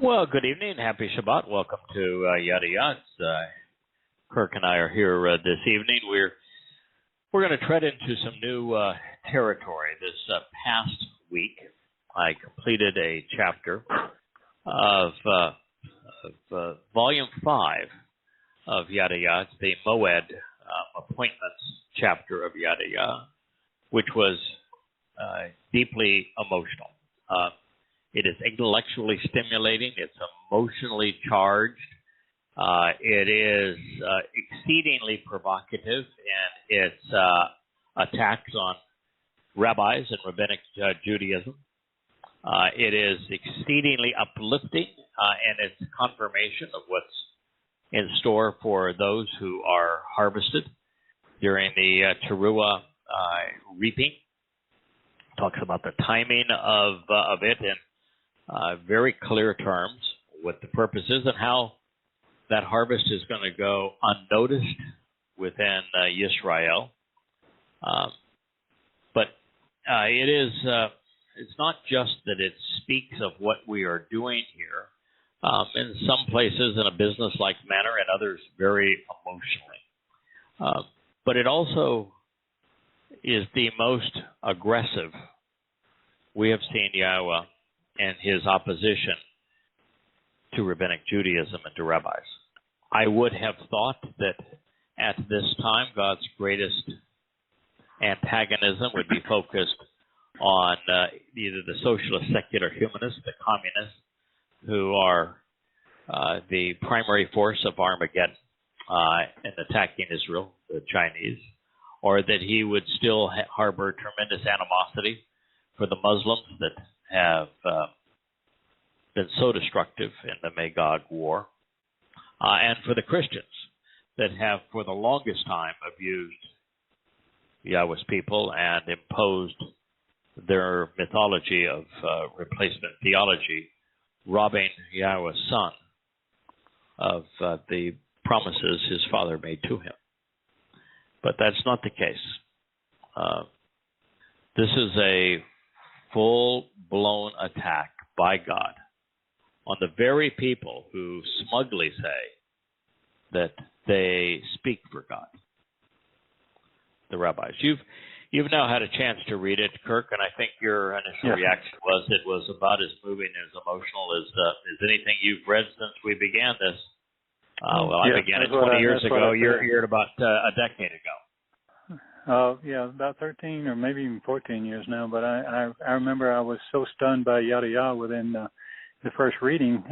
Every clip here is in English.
Well, good evening. Happy Shabbat. Welcome to Yada Yahweh. Kirk and I are here this evening. We're going to tread into some new territory. This past week, I completed a chapter of Volume 5 of Yada Yahweh, the Moed Appointments chapter of Yada Yahweh, which was deeply emotional. It is intellectually stimulating. It's emotionally charged. It is exceedingly provocative, and its attacks on rabbis and rabbinic Judaism. It is exceedingly uplifting, and it's confirmation of what's in store for those who are harvested during the Towrah reaping. Talks about the timing of it in very clear terms, what the purpose is and how that harvest is going to go unnoticed within Yisrael. But it is it's not just that it speaks of what we are doing here. In some places in a business-like manner, and others very emotionally. But it also is the most aggressive we have seen Yahowah and his opposition to rabbinic Judaism and to rabbis. I would have thought that at this time, God's greatest antagonism would be focused on either the socialist, secular humanists, the communists, who are the primary force of Armageddon in attacking Israel, the Chinese, or that he would still harbor tremendous animosity for the Muslims that have been so destructive in the Magog War, and for the Christians that have for the longest time abused Yahweh's people and imposed their mythology of replacement theology, robbing Yahweh's son of the promises his father made to him. But that's not the case. This is a full-blown attack by God on the very people who smugly say that they speak for God, the rabbis. You've now had a chance to read it, Kirk, and I think your initial reaction was it was about as moving and as emotional as anything you've read since we began this. I began it 20 years ago. You're at about a decade ago. About 13 or maybe even 14 years now. But I remember I was so stunned by Yada Yahweh within the first reading.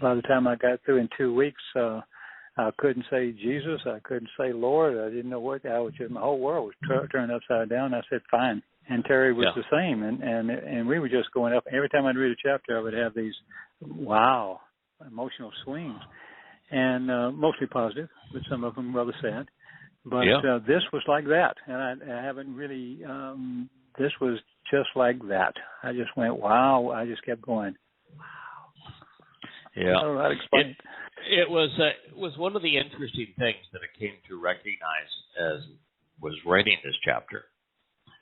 By the time I got through in 2 weeks, I couldn't say Jesus. I couldn't say Lord. I didn't know what. My whole world was turned upside down. I said, fine. And Terry was the same. And we were just going up. Every time I'd read a chapter, I would have these, emotional swings. And mostly positive, but some of them rather sad. But this was like that, and I haven't really, this was just like that. I just went, wow. I just kept going, wow. Yeah. I don't know how to explain it. It was one of the interesting things that I came to recognize as was writing this chapter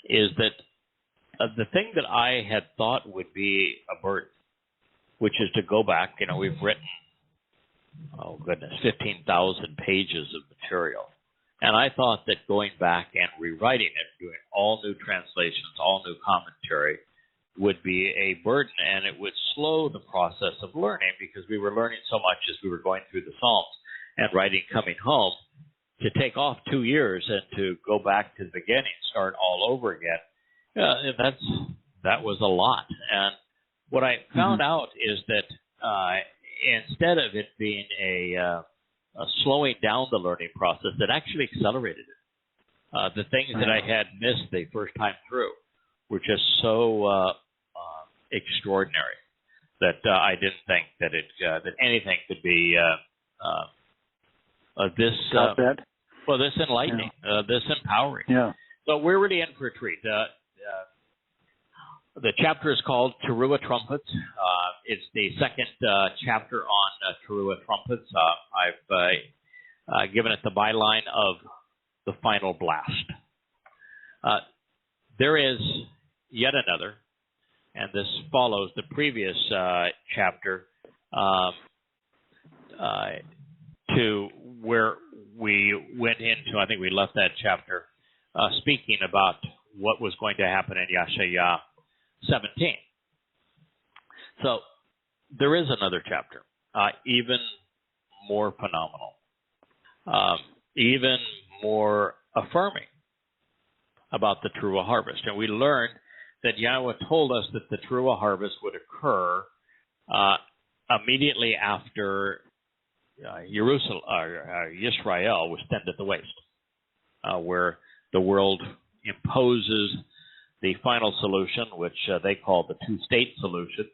is that the thing that I had thought would be a burden, which is to go back, we've written, 15,000 pages of material. And I thought that going back and rewriting it, doing all new translations, all new commentary, would be a burden, and it would slow the process of learning because we were learning so much as we were going through the Psalms and writing coming home. To take off 2 years and to go back to the beginning, start all over again, that was a lot. And what I found out is that instead of it being a slowing down the learning process, that actually accelerated it. The things that I had missed the first time through were just so extraordinary that I didn't think that that anything could be this enlightening, this empowering. Yeah. So we're really in for a treat. The chapter is called Towrah Trumpets. It's the second chapter on Towrah Trumpets. I've given it the byline of the final blast. There is yet another, and this follows the previous chapter to where we went into, I think we left that chapter speaking about what was going to happen in Yahshua 17. So there is another chapter, even more phenomenal, even more affirming about the Towrah harvest. And we learned that Yahweh told us that the Towrah harvest would occur immediately after Israel was sent at the waste, where the world imposes the final solution, which they call the two-state solution,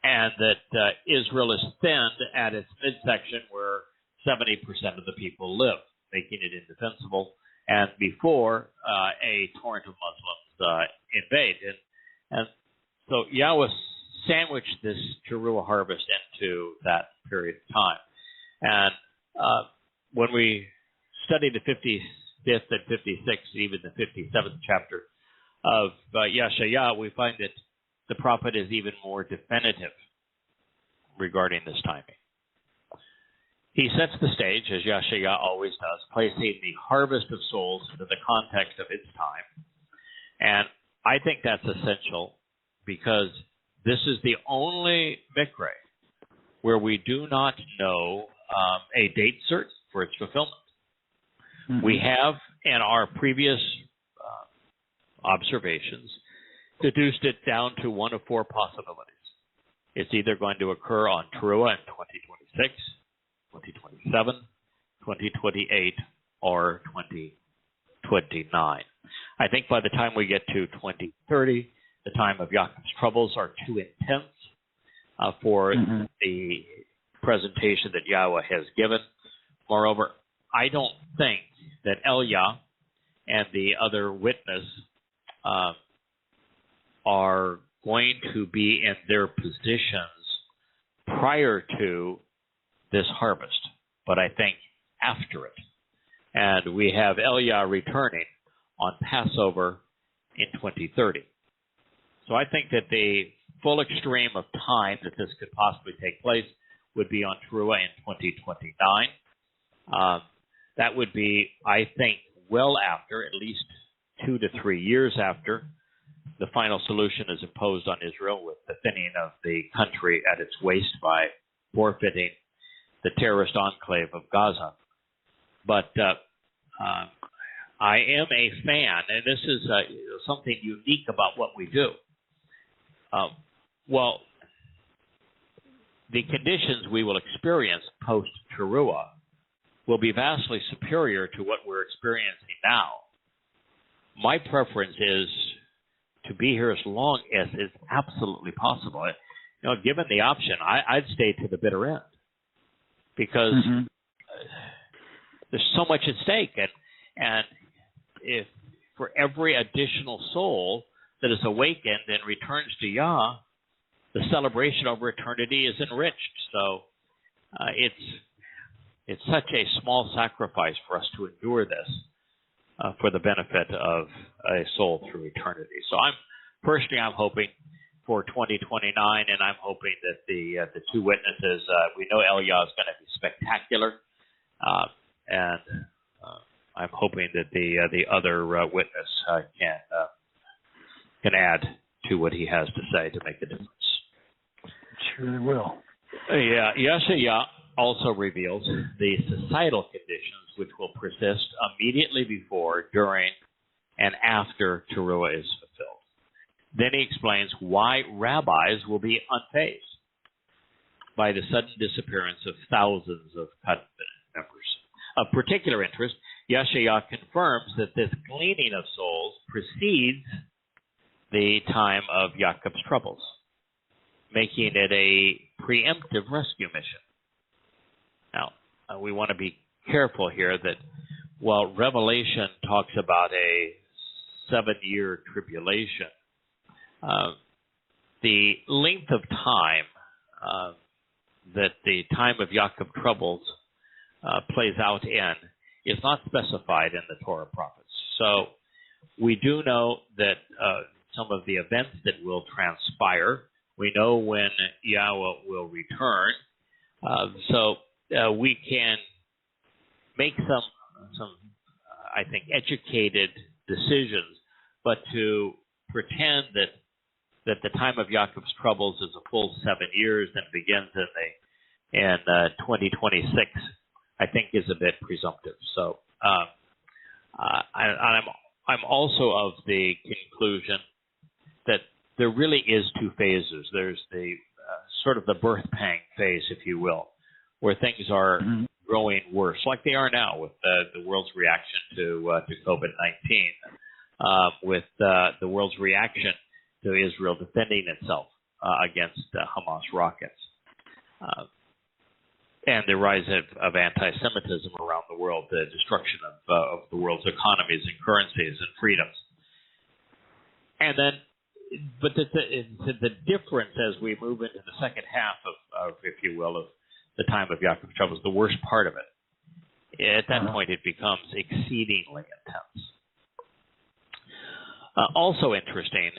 and that Israel is thinned at its midsection where 70% of the people live, making it indefensible, and before a torrent of Muslims invade. And so Yahweh sandwiched this Towrah harvest into that period of time. And when we study the 55th and 56th, even the 57th chapter of Yahshua, we find that the prophet is even more definitive regarding this timing. He sets the stage, as Yahshua always does, placing the harvest of souls into the context of its time. And I think that's essential because this is the only mikra where we do not know a date certain for its fulfillment. Mm-hmm. We have, in our previous observations, deduced it down to one of four possibilities. It's either going to occur on Towrah in 2026, 2027, 2028, or 2029. I think by the time we get to 2030, the time of Yaakov's troubles are too intense for the presentation that Yahweh has given. Moreover, I don't think that Elia and the other witness are going to be in their positions prior to this harvest, but I think after it. And we have Elia returning on Passover in 2030. So I think that the full extreme of time that this could possibly take place would be on Towrah in 2029. That would be, I think, well after, at least 2 to 3 years after, the final solution is imposed on Israel with the thinning of the country at its waist by forfeiting the terrorist enclave of Gaza. But I am a fan, and this is something unique about what we do. Well, the conditions we will experience post-Towrah will be vastly superior to what we're experiencing now. My preference is to be here as long as is absolutely possible. You know, given the option, I'd stay to the bitter end because there's so much at stake, and if for every additional soul that is awakened and returns to Yah, the celebration over eternity is enriched. So it's such a small sacrifice for us to endure this for the benefit of a soul through eternity. So I'm hoping for 2029, and I'm hoping that the two witnesses, we know Elia is going to be spectacular, and I'm hoping that the other witness can add to what he has to say to make a difference. Sure they will. Yahshua also reveals the societal conditions which will persist immediately before, during, and after Towrah is fulfilled. Then he explains why rabbis will be unfazed by the sudden disappearance of thousands of covenant members. Of particular interest, Yahshua confirms that this gleaning of souls precedes the time of Yaakov's troubles, making it a preemptive rescue mission. Now, we want to be careful here that while Revelation talks about a 7-year tribulation, the length of time that the time of Yaakov troubles plays out in is not specified in the Torah prophets. So we do know that some of the events that will transpire We know when Yahweh will return. So we can make some I think, educated decisions, but to pretend that the time of Yaakov's troubles is a full 7 years and begins in 2026, I think is a bit presumptive. So I'm also of the conclusion that there really is two phases. There's the sort of the birth pang phase, if you will, where things are growing worse, like they are now with the world's reaction to COVID-19, with the world's reaction to Israel defending itself against Hamas rockets, and the rise of anti-Semitism around the world, the destruction of the world's economies and currencies and freedoms. And then, but the difference as we move into the second half of if you will, of the time of Yaakov's troubles, the worst part of it, at that point it becomes exceedingly intense. Also interesting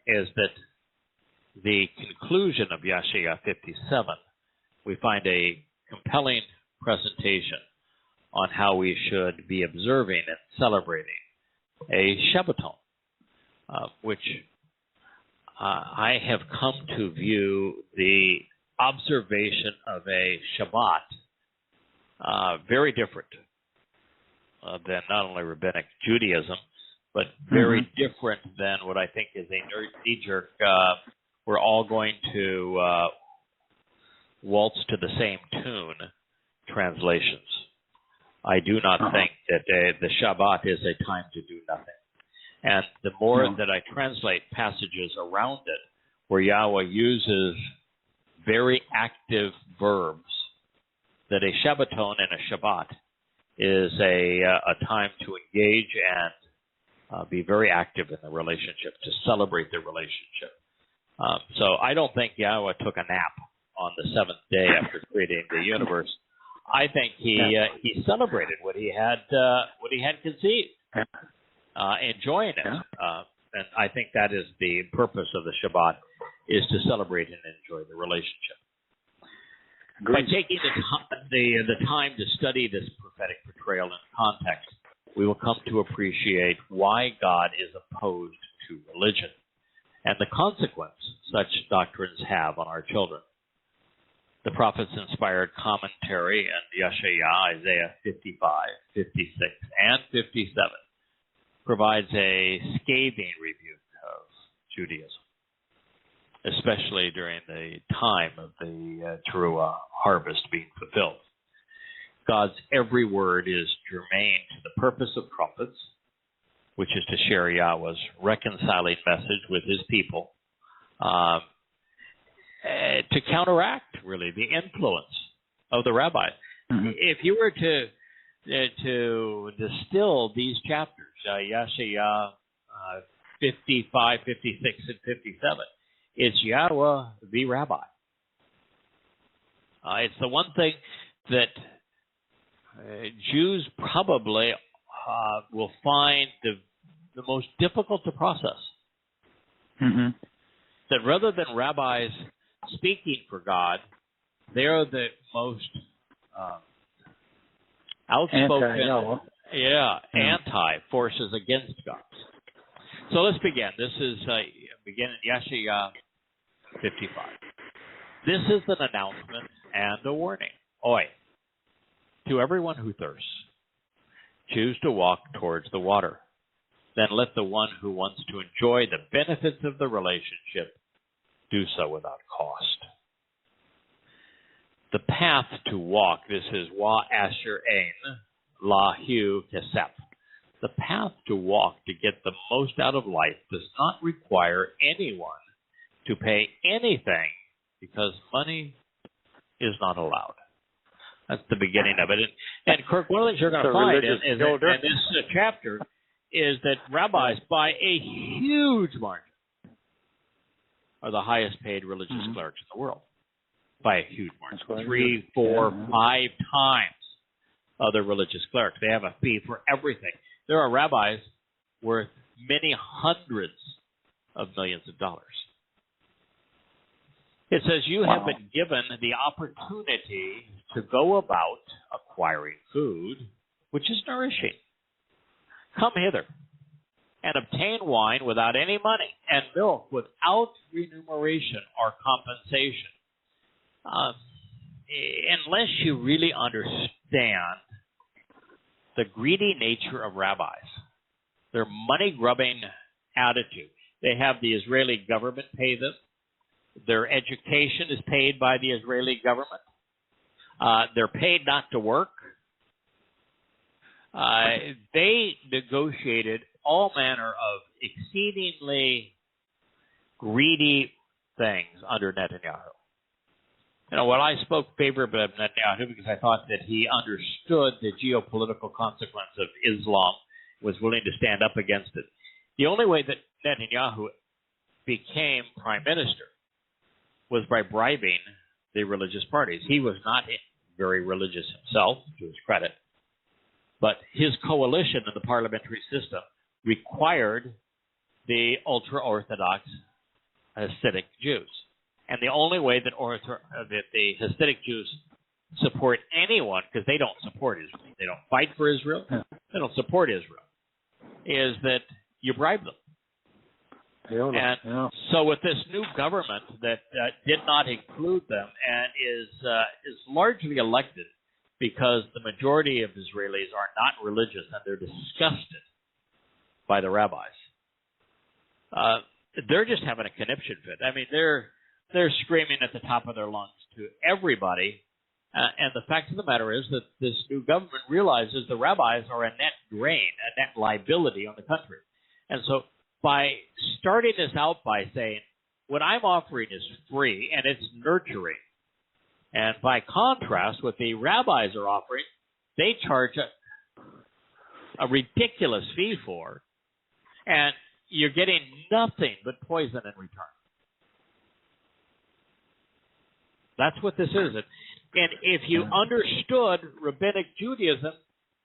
is that the conclusion of Yashaya 57, we find a compelling presentation on how we should be observing and celebrating a Shabbaton, which I have come to view the observation of a Shabbat very different than not only rabbinic Judaism, but very different than what I think is a knee-jerk, we're all going to waltz to the same tune translations. I do not think that the Shabbat is a time to do nothing. And the more that I translate passages around it, where Yahweh uses very active verbs, that a Shabbaton and a Shabbat is a time to engage and be very active in the relationship, to celebrate the relationship. So I don't think Yahweh took a nap on the seventh day after creating the universe. I think he celebrated what he had conceived, enjoying it, and I think that is the purpose of the Shabbat, is to celebrate and enjoy the relationship. By taking the time to study this prophetic portrayal in context, we will come to appreciate why God is opposed to religion and the consequence such doctrines have on our children. The prophets' inspired commentary in Yeshaya, Isaiah 55, 56, and 57 provides a scathing rebuke of Judaism, especially during the time of the Towrah harvest being fulfilled. God's every word is germane to the purpose of prophets, which is to share Yahweh's reconciling message with his people, to counteract, really, the influence of the rabbis. If you were to distill these chapters, Yeshaya 55, 56, and 57, it's Yahweh the rabbi. It's the one thing that Jews probably will find the most difficult to process. That rather than rabbis speaking for God, they're the most outspoken anti-forces against God. So let's begin. This is begin in Yeshaya 55. This is an announcement and a warning. Oi, to everyone who thirsts, choose to walk towards the water. Then let the one who wants to enjoy the benefits of the relationship do so without cost. The path to walk, this is Wa Asher Ein, Lahu Kesep. The path to walk to get the most out of life does not require anyone to pay anything, because money is not allowed. That's the beginning of it. And Kirk, one of the things you're going to find in this chapter is that rabbis, by a huge margin, are the highest paid religious clerics in the world. By a huge margin. 3, 4, 5 times other religious clerics. They have a fee for everything. There are rabbis worth many hundreds of millions of dollars. It says, you have been given the opportunity to go about acquiring food, which is nourishing. Come hither and obtain wine without any money, and milk without remuneration or compensation. Unless you really understand the greedy nature of rabbis, their money-grubbing attitude. They have the Israeli government pay them. Their education is paid by the Israeli government. They're paid not to work. They negotiated all manner of exceedingly greedy things under Netanyahu. Well, I spoke favorably of Netanyahu because I thought that he understood the geopolitical consequence of Islam, was willing to stand up against it. The only way that Netanyahu became prime minister was by bribing the religious parties. He was not very religious himself, to his credit, but his coalition in the parliamentary system required the ultra-Orthodox Hasidic Jews. And the only way that the Hasidic Jews support anyone, because they don't support Israel, they don't fight for Israel, they don't support Israel, is that you bribe them. And so with this new government that did not include them and is largely elected because the majority of Israelis are not religious and they're disgusted by the rabbis, they're just having a conniption fit. I mean, they're screaming at the top of their lungs to everybody. And the fact of the matter is that this new government realizes the rabbis are a net drain, a net liability on the country. And so by starting this out by saying, what I'm offering is free and it's nurturing, and by contrast, what the rabbis are offering, they charge a ridiculous fee for, and you're getting nothing but poison in return. That's what this is. And if you understood rabbinic Judaism,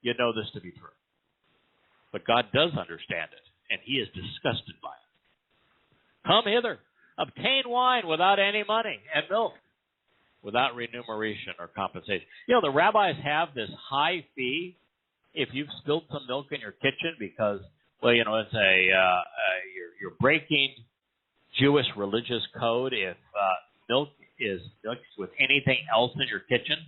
you know this to be true. But God does understand it, and he is disgusted by it. Come hither, obtain wine without any money, and milk without remuneration or compensation. The rabbis have this high fee if you've spilled some milk in your kitchen because, it's you're breaking Jewish religious code if milk is mixed with anything else in your kitchen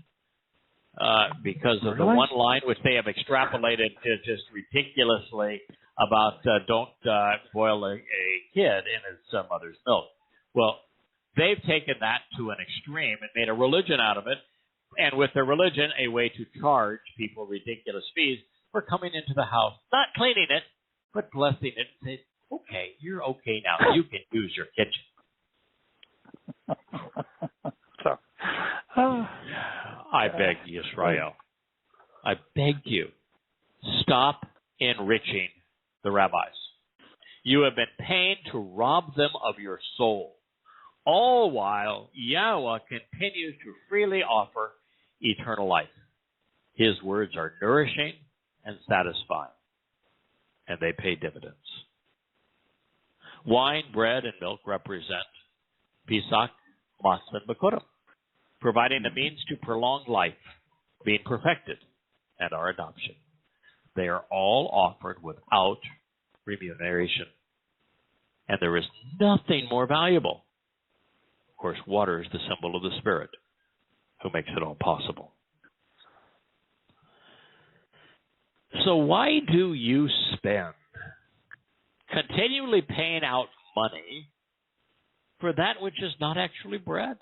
because of the one line which they have extrapolated to just ridiculously about don't boil a kid in his mother's milk. Well, they've taken that to an extreme and made a religion out of it, and with their religion, a way to charge people ridiculous fees for coming into the house, not cleaning it, but blessing it and saying, okay, you're okay now. You can use your kitchen. I beg you, Israel. I beg you, stop enriching the rabbis. You have been paid to rob them of your soul, all while Yahowah continues to freely offer eternal life. His words are nourishing and satisfying, and they pay dividends. Wine, bread, and milk represent Pesach, Matzah, and Bekurim, providing the means to prolong life, being perfected, and our adoption. They are all offered without remuneration, and there is nothing more valuable. Of course, water is the symbol of the Spirit, who makes it all possible. So why do you spend continually paying out money for that which is not actually bread,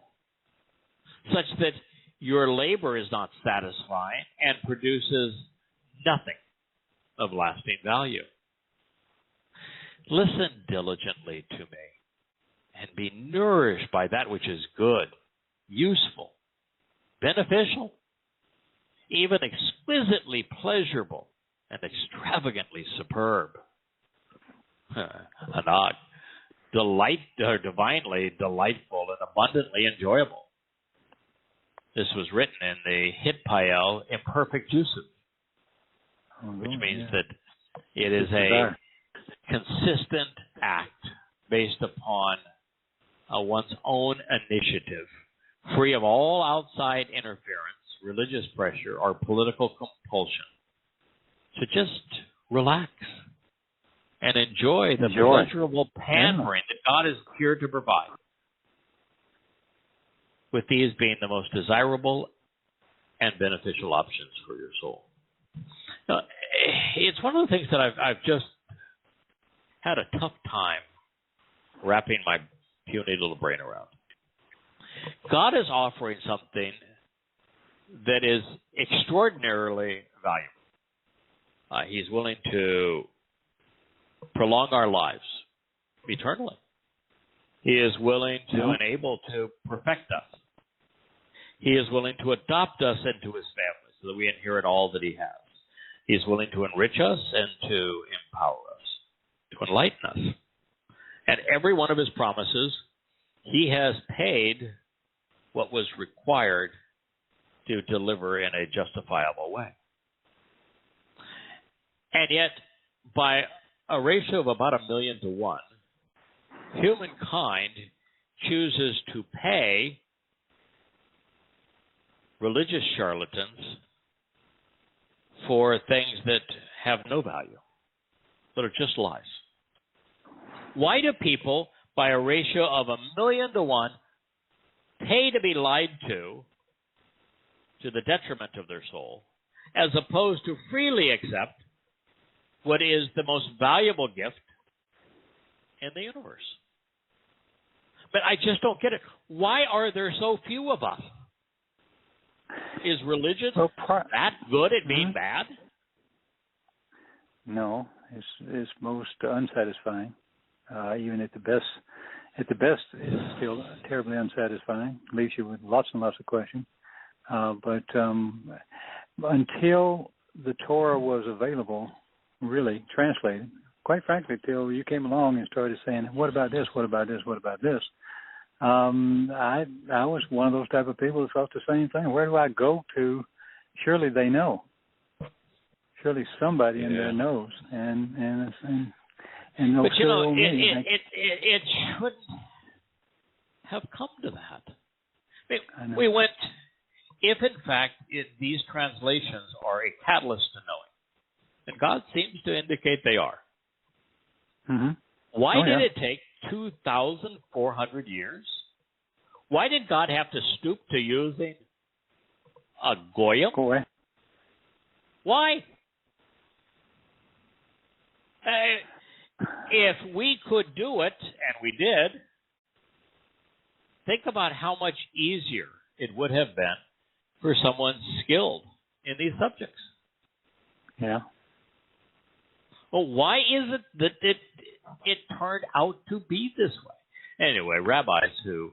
such that your labor is not satisfying and produces nothing of lasting value? Listen diligently to me and be nourished by that which is good, useful, beneficial, even exquisitely pleasurable and extravagantly superb. Anak, divinely delightful and abundantly enjoyable. This was written in the hit Pael, Imperfect Usage, which means that it is a consistent act based upon one's own initiative, free of all outside interference, religious pressure, or political compulsion, to just relax and enjoy the pleasurable pampering that God is here to provide, with these being the most desirable and beneficial options for your soul. Now, it's one of the things that I've just had a tough time wrapping my puny little brain around. God is offering something that is extraordinarily valuable. He's willing to prolong our lives eternally. He is willing to and able to perfect us. He is willing to adopt us into his family so that we inherit all that he has. He is willing to enrich us and to empower us, to enlighten us. And every one of his promises, he has paid what was required to deliver in a justifiable way. And yet, by a ratio of about 1,000,000 to 1, humankind chooses to pay religious charlatans for things that have no value, that are just lies. Why do people, by a ratio of 1,000,000 to 1, pay to be lied to the detriment of their soul, as opposed to freely accept what is the most valuable gift in the universe? But I just don't get it. Why are there so few of us? Is religion that good at being bad? No, it's most unsatisfying. Even at the best, it's still terribly unsatisfying. Leaves you with lots and lots of questions. But until the Torah was available, really translated, quite frankly, till you came along and started saying, "What about this? What about this? What about this?" I was one of those type of people who thought the same thing. Where do I go to? Surely they know. Surely somebody in there knows, and no. But you know, it shouldn't have come to that. We went. If in fact these translations are a catalyst to knowing, and God seems to indicate they are. Mm-hmm. Why did it take 2,400 years? Why did God have to stoop to using a goyim? Why? If we could do it, and we did, think about how much easier it would have been for someone skilled in these subjects. Yeah. Well, why is it that it turned out to be this way? Anyway, rabbis who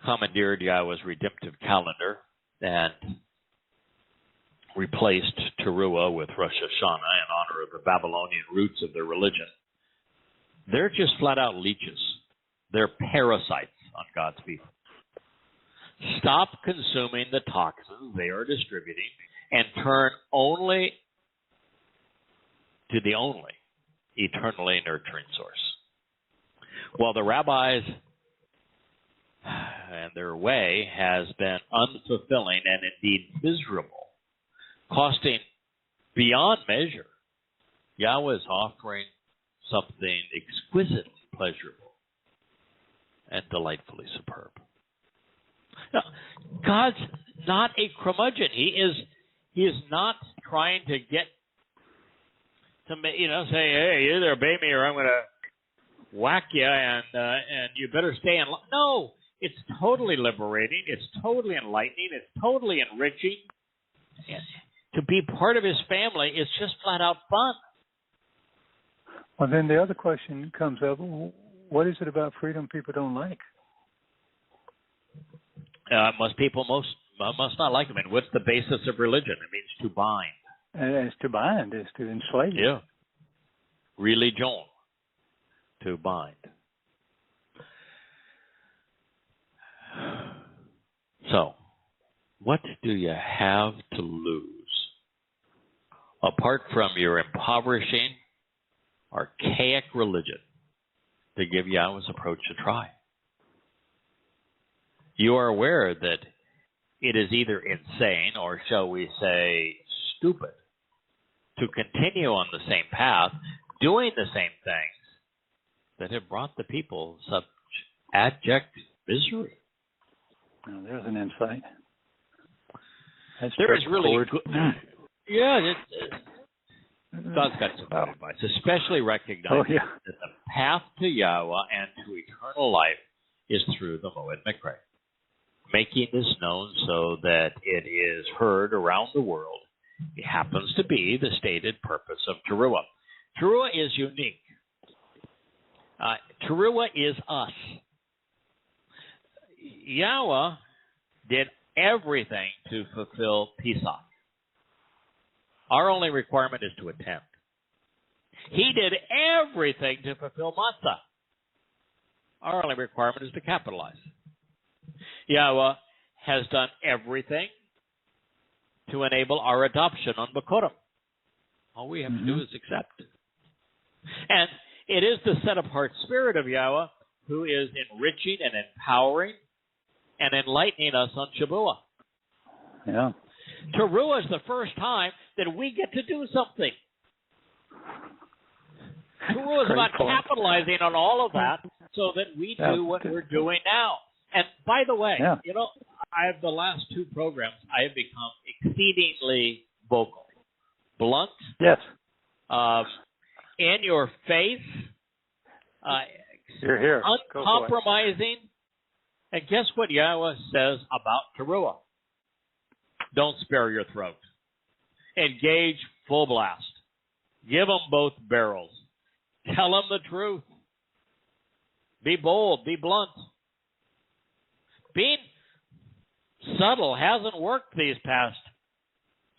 commandeered Yahweh's redemptive calendar and replaced Towrah with Rosh Hashanah in honor of the Babylonian roots of their religion, they're just flat-out leeches. They're parasites on God's people. Stop consuming the toxins they are distributing and turn only to the only eternally nurturing source. Well, the rabbis and their way has been unfulfilling and indeed miserable, costing beyond measure. Yahweh is offering something exquisitely pleasurable and delightfully superb. Now, God's not a curmudgeon. He is not trying to get to say, "Hey, you either obey me or I'm going to whack you, and you better stay in line." No, it's totally liberating. It's totally enlightening. It's totally enriching. And to be part of his family is just flat out fun. Well, then the other question comes up: what is it about freedom people don't like? People must not like it. I mean, what's the basis of religion? It means to bind. It's to bind. It's to enslave. Yeah. Religion. To bind. So, what do you have to lose apart from your impoverishing, archaic religion to give Yahweh's approach a try? you are aware that it is either insane or, shall we say, stupid to continue on the same path, doing the same things that have brought the people such abject misery. Well, there's an insight. There is really good. Yeah, God's got some good advice, especially recognizing that the path to Yahowah and to eternal life is through the Moed Mikra, making this known so that it is heard around the world. It happens to be the stated purpose of Towrah. Towrah is unique. Towrah is us. Yahweh did everything to fulfill Pesach. Our only requirement is to attend. He did everything to fulfill Matzah. Our only requirement is to capitalize. Yahweh has done everything to enable our adoption on Bikurim. All we have to do is accept. And it is the set-apart spirit of Yahweh who is enriching and empowering and enlightening us on Shabuah. Yeah. Towrah is the first time that we get to do something. Towrah is about capitalizing on all of that so that we do what we're doing now. And by the way, you know, the last two programs, I have become exceedingly vocal, blunt, in your face, you're here, uncompromising. And guess what Yahweh says about Towrah? Don't spare your throat. Engage full blast. Give them both barrels. Tell them the truth. Be bold. Be blunt. Being subtle hasn't worked these past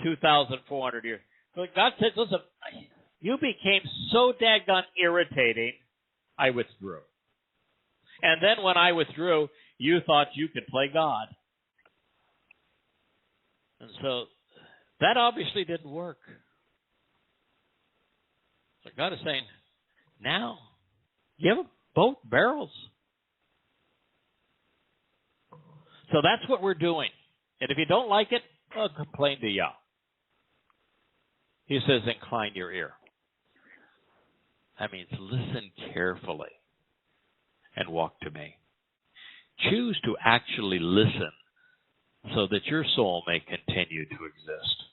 2,400 years. But God says, listen, you became so daggone irritating, I withdrew. And then when I withdrew, you thought you could play God. And so that obviously didn't work. So God is saying, now, give them both barrels. So that's what we're doing. And if you don't like it, complain to Yah. He says, incline your ear. That means listen carefully and walk to me. Choose to actually listen so that your soul may continue to exist.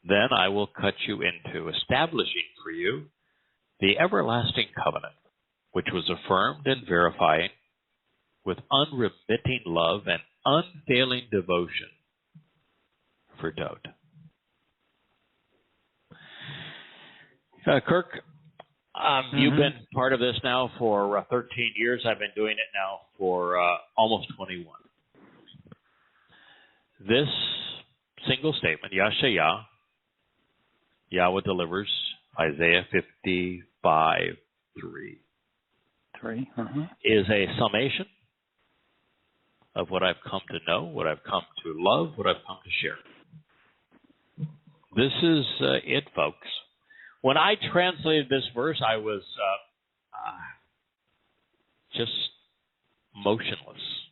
Then I will cut you into establishing for you the everlasting covenant, which was affirmed and verified with unremitting love and unfailing devotion for Dod. Kirk, you've been part of this now for 13 years. I've been doing it now for almost 21. This single statement, Yashayah, Yahweh delivers, Isaiah 55:3, is a summation of what I've come to know, what I've come to love, what I've come to share. This is it, folks. When I translated this verse, I was just motionless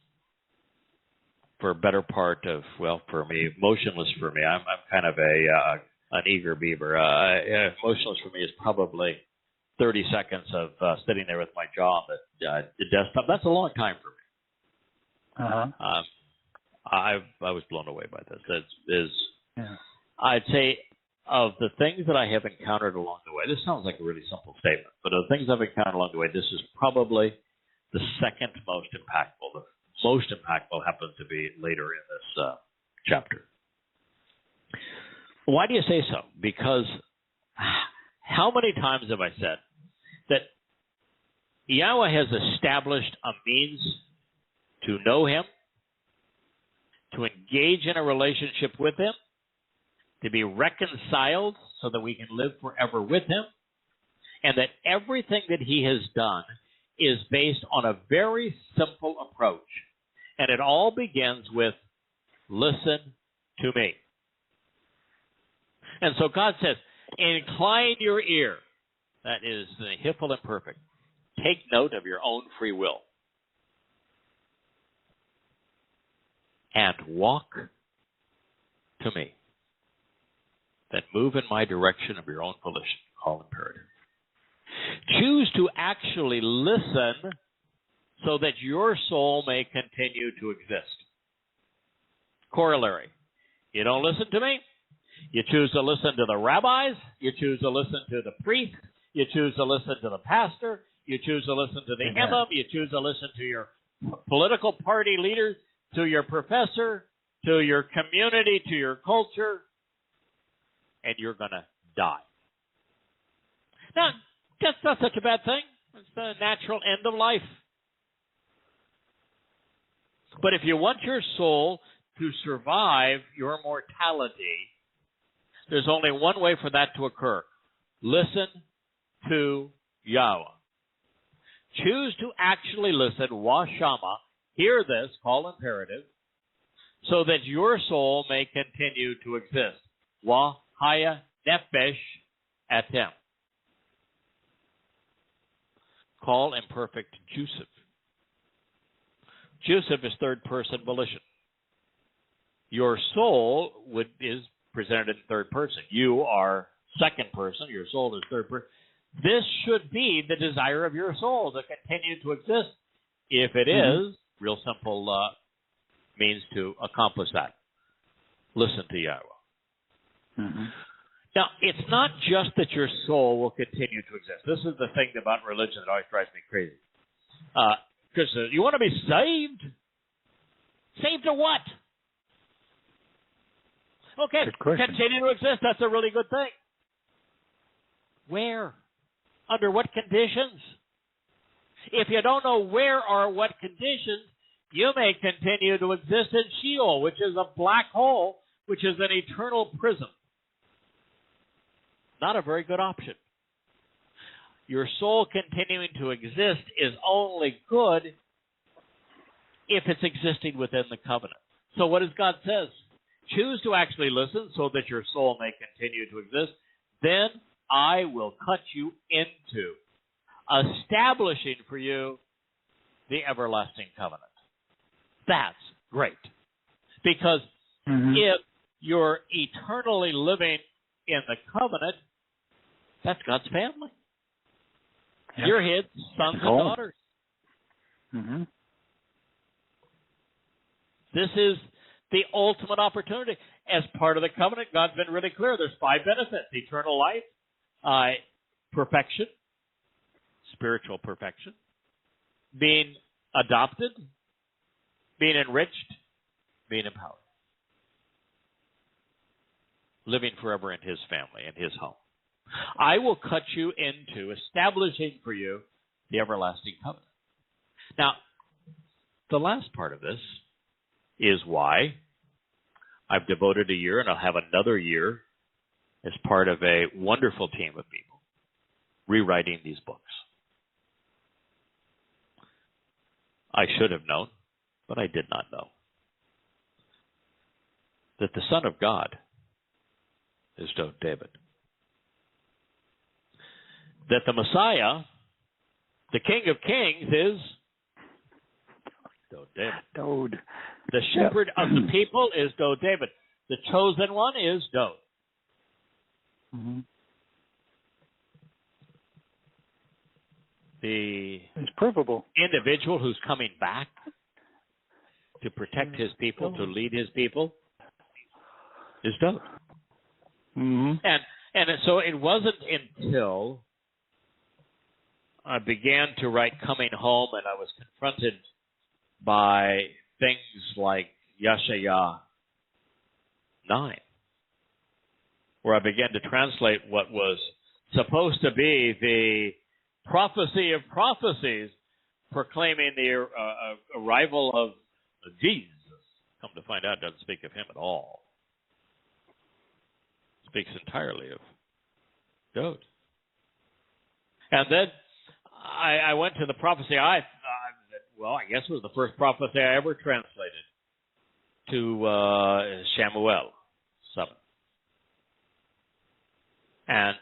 for a better part of, well, for me, motionless for me. I'm kind of an eager beaver. Motionless for me is probably 30 seconds of sitting there with my jaw on the desktop. That's a long time for me. I was blown away by this. I'd say of the things that I have encountered along the way, this sounds like a really simple statement, but of the things I've encountered along the way, this is probably the second most impactful. The most impactful happens to be later in this chapter. Why do you say so? Because how many times have I said that Yahweh has established a means to know Him, to engage in a relationship with Him, to be reconciled so that we can live forever with Him, and that everything that He has done is based on a very simple approach. And it all begins with, listen to me. And so God says, incline your ear. That is the Hiphil imperfect. Take note of your own free will. and walk to me. Then move in my direction of your own volition. Call imperative. Choose to actually listen so that your soul may continue to exist. Corollary. You don't listen to me. You choose to listen to the rabbis. You choose to listen to the priest. You choose to listen to the pastor. You choose to listen to the imam. You choose to listen to your political party leaders, to your professor, to your community, to your culture, and you're going to die. Now, that's not such a bad thing. It's the natural end of life. But if you want your soul to survive your mortality, there's only one way for that to occur. Listen to Yahweh. Choose to actually listen, washama, hear this, call imperative, so that your soul may continue to exist. Wahaya nefesh atem. Call imperfect Joseph. Joseph is third person volition. Your soul is presented in third person. You are second person. Your soul is third person. This should be the desire of your soul, to continue to exist. If it is, real simple means to accomplish that. Listen to Yahweh. Now, it's not just that your soul will continue to exist. This is the thing about religion that always drives me crazy. Because you want to be saved? Saved to what? Okay, continue to exist. That's a really good thing. Where? Under what conditions? If you don't know where or what conditions, you may continue to exist in Sheol, which is a black hole, which is an eternal prison. Not a very good option. Your soul continuing to exist is only good if it's existing within the covenant. So what does God says? Choose to actually listen so that your soul may continue to exist. Then I will cut you into establishing for you the everlasting covenant. That's great. Because if you're eternally living in the covenant, that's God's family. Yep. You're his sons and daughters. This is the ultimate opportunity. As part of the covenant, God's been really clear. There's 5 benefits: eternal life, perfection, spiritual perfection, being adopted, being enriched, being empowered, living forever in his family, in his home. I will cut you into establishing for you the everlasting covenant. Now, the last part of this is why I've devoted a year, and I'll have another year as part of a wonderful team of people rewriting these books. I should have known, but I did not know, that the Son of God is David. That the Messiah, the King of Kings, is David. The shepherd of the people is David. The chosen one is It's provable. Individual who's coming back to protect his people, to lead his people, is David. And so it wasn't until I began to write Coming Home and I was confronted by things like Yeshaya 9, where I began to translate what was supposed to be the prophecy of prophecies proclaiming the arrival of Jesus. Come to find out, it doesn't speak of him at all. It speaks entirely of David. And then I went to the prophecy I guess it was the first prophecy I ever translated, to Samuel 7. And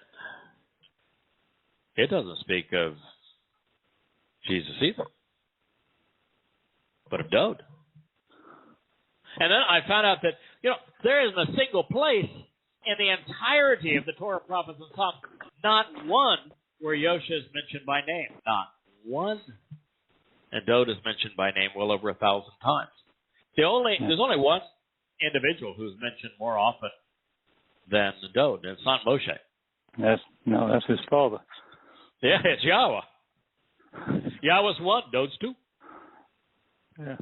it doesn't speak of Jesus either, but of David. And then I found out that, there isn't a single place in the entirety of the Torah, prophets, and Psalms, not one where Yosha is mentioned by name. Not one. And Dod is mentioned by name well over 1,000 times. There's only one individual who's mentioned more often than Dod, and it's not Moshe. That's his father. Yeah, it's Yahweh. Yahweh's one, Dod's two. Yeah.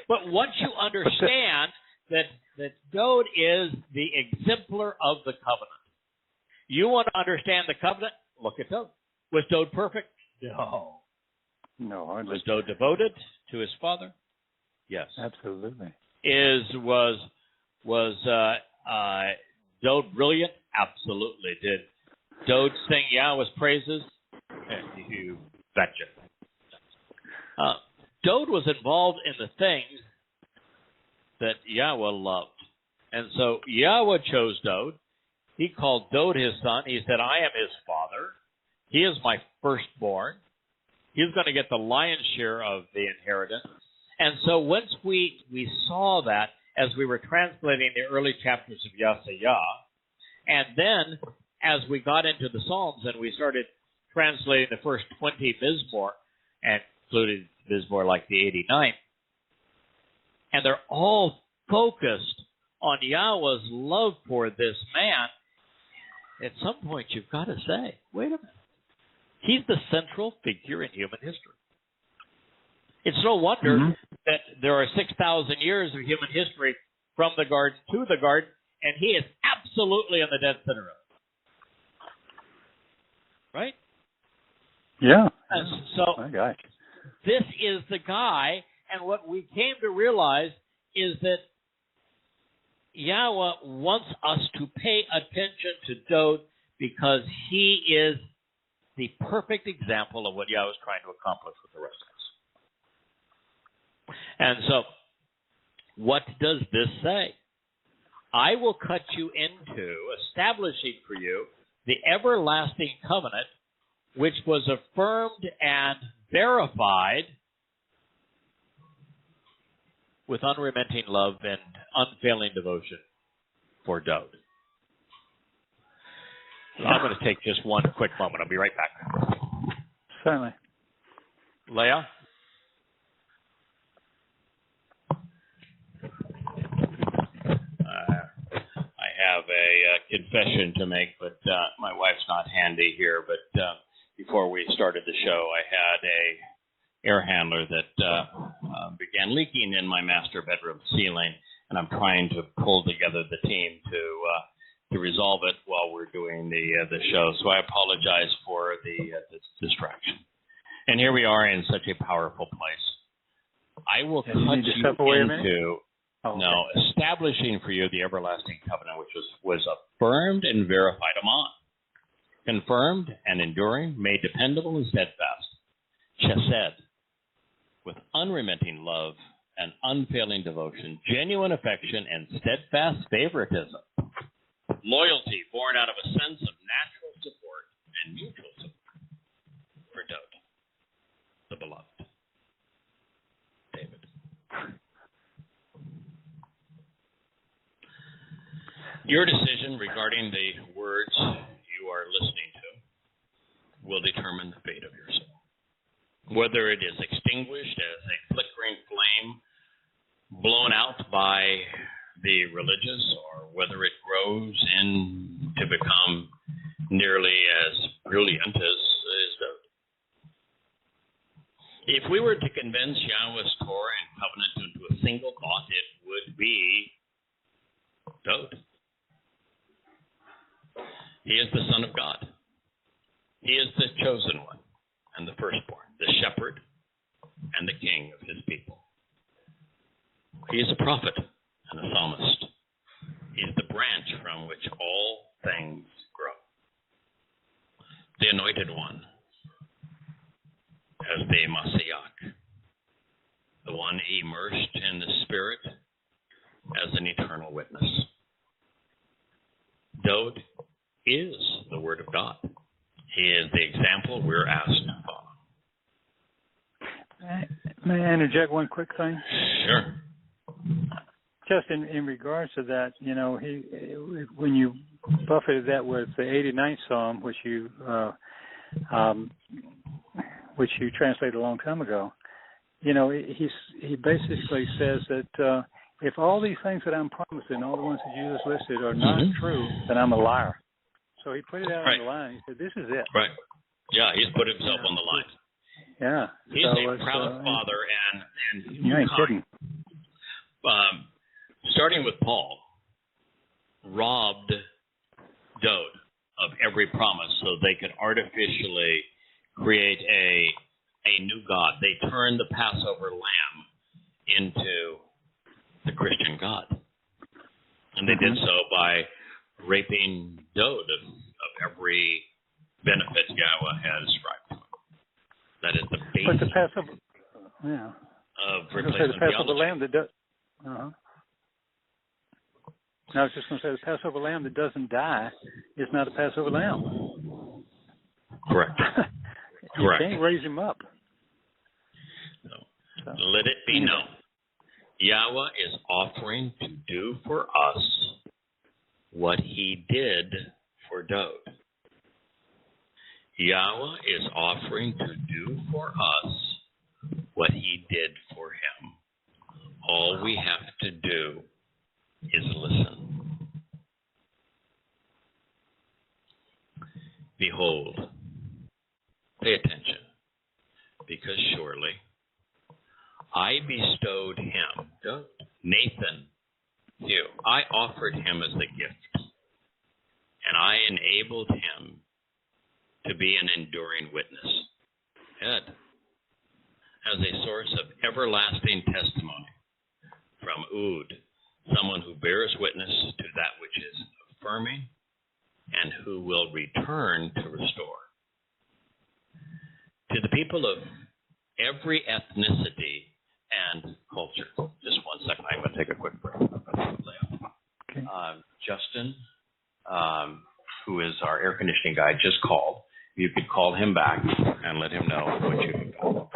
But once you understand that Dod is the exemplar of the covenant, you want to understand the covenant? Look at Dod. Was Dod perfect? No. No, hardly. Was Dod devoted to his father? Yes. Absolutely. Was Dod brilliant? Absolutely. Did Dod sing Yahweh's praises? You betcha. Dod was involved in the things that Yahweh loved. And so Yahweh chose Dod. He called Dod his son. He said, I am his father. He is my firstborn. He's going to get the lion's share of the inheritance. And so once we saw that as we were translating the early chapters of Yada, and then as we got into the Psalms and we started translating the first 20 Mizmor, and included Mizmor like the 89th, and they're all focused on Yahweh's love for this man, at some point you've got to say, wait a minute. He's the central figure in human history. It's no wonder that there are 6,000 years of human history from the garden to the garden, and he is absolutely in the dead center of it. Right? Yeah. And so my gosh. This is the guy, and what we came to realize is that Yahweh wants us to pay attention to Dod because he is the perfect example of what Yahweh is trying to accomplish with the rest of us. And so, what does this say? I will cut you into establishing for you the everlasting covenant, which was affirmed and verified with unremitting love and unfailing devotion for Dod. I'm going to take just one quick moment. I'll be right back. Certainly. Leah? I have a confession to make, but my wife's not handy here. But before we started the show, I had a air handler that began leaking in my master bedroom ceiling, and I'm trying to pull together the team to resolve it while we're doing the show. So I apologize for the distraction. And here we are in such a powerful place. I will cut you into establishing for you the everlasting covenant, which was affirmed and verified amon, confirmed and enduring, made dependable and steadfast, chesed, with unremitting love and unfailing devotion, genuine affection and steadfast favoritism, loyalty born out of a sense of natural support and mutual support for Dod, the beloved. David. Your decision regarding the words you are listening to will determine the fate of your soul. Whether it is extinguished as a flickering flame blown out by the religious, or whether it grows to become nearly as brilliant as Dod. If we were to condense Yahweh's Torah and covenant into a single thought, it would be Dod. He is the Son of God. He is the chosen one and the firstborn, the shepherd and the king of his people. He is a prophet and a psalmist. He is the branch from which all things grow. The anointed one as the Messiah, the one immersed in the Spirit as an eternal witness. Dod is the Word of God. He is the example we're asked to follow. May I interject one quick thing? Sure. Just in regards to that, when you buffeted that with the 89th Psalm, which you translated a long time ago, he basically says that if all these things that I'm promising, all the ones that you just listed, are not true, then I'm a liar. So he put it out on the line. He said, "This is it." Right. Yeah, he's put himself on the line. Yeah. He's a proud father, and you ain't kidding. Starting with Paul, robbed Dode of every promise so they could artificially create a new God. They turned the Passover lamb into the Christian God. And they did so by raping Dode of every benefit Yahweh has ascribed to him. That is the basis but the Passover, of the replacement Passover theology. lamb that does. I was just going to say the Passover lamb that doesn't die is not a Passover lamb. Correct. You can't raise him up. No. So, let it be known. Yahweh is offering to do for us what he did for Dode. Yahweh is offering to do for us what he did for him. All we have to do is listen. Behold, pay attention, because surely I bestowed him, Nathan, you. I offered him as a gift, and I enabled him to be an enduring witness. Ed, as a source of everlasting testimony from Ud, someone who bears witness to that which is affirming and who will return to restore. To the people of every ethnicity and culture. Just 1 second, I'm going to take a quick break. Okay. Justin, who is our air conditioning guy, just called. You could call him back and let him know what you have done.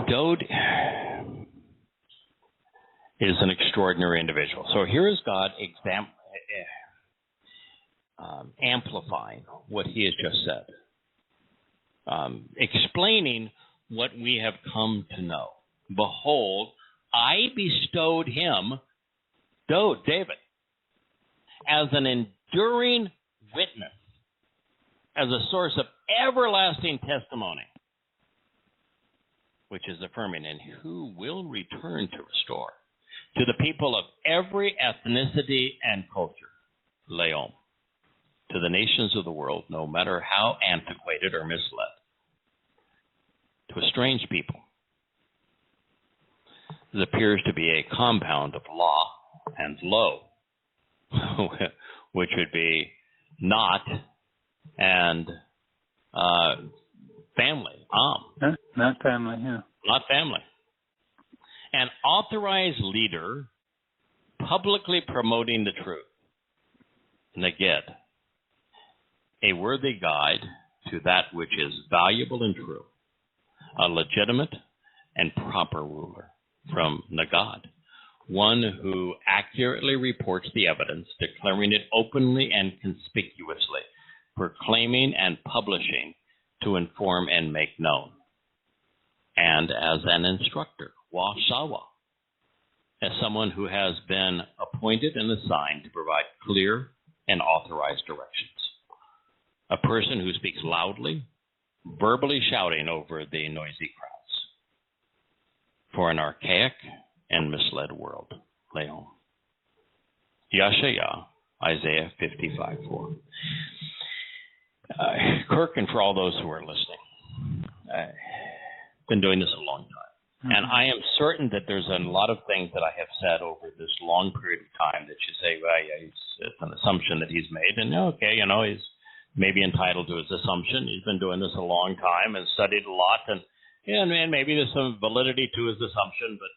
Dode is an extraordinary individual. So here is God amplifying what he has just said, explaining what we have come to know. Behold, I bestowed him, Dode, David, as an enduring witness, as a source of everlasting testimony, which is affirming, and who will return to restore to the people of every ethnicity and culture, Leom, to the nations of the world, no matter how antiquated or misled, to a strange people. This appears to be a compound of law and lo, which would be not and family, Not family, yeah. Not family. An authorized leader publicly promoting the truth. Neged. A worthy guide to that which is valuable and true. A legitimate and proper ruler from Nagad. One who accurately reports the evidence, declaring it openly and conspicuously, proclaiming and publishing to inform and make known. And as an instructor, Washawa, as someone who has been appointed and assigned to provide clear and authorized directions. A person who speaks loudly, verbally shouting over the noisy crowds. For an archaic and misled world. Leon. Yashayah, Isaiah 55:4. Kirk, and for all those who are listening, I've been doing this a long time. And I am certain that there's a lot of things that I have said over this long period of time that you say, well, yeah, it's an assumption that he's made. And okay, he's maybe entitled to his assumption. He's been doing this a long time and studied a lot. And maybe there's some validity to his assumption, but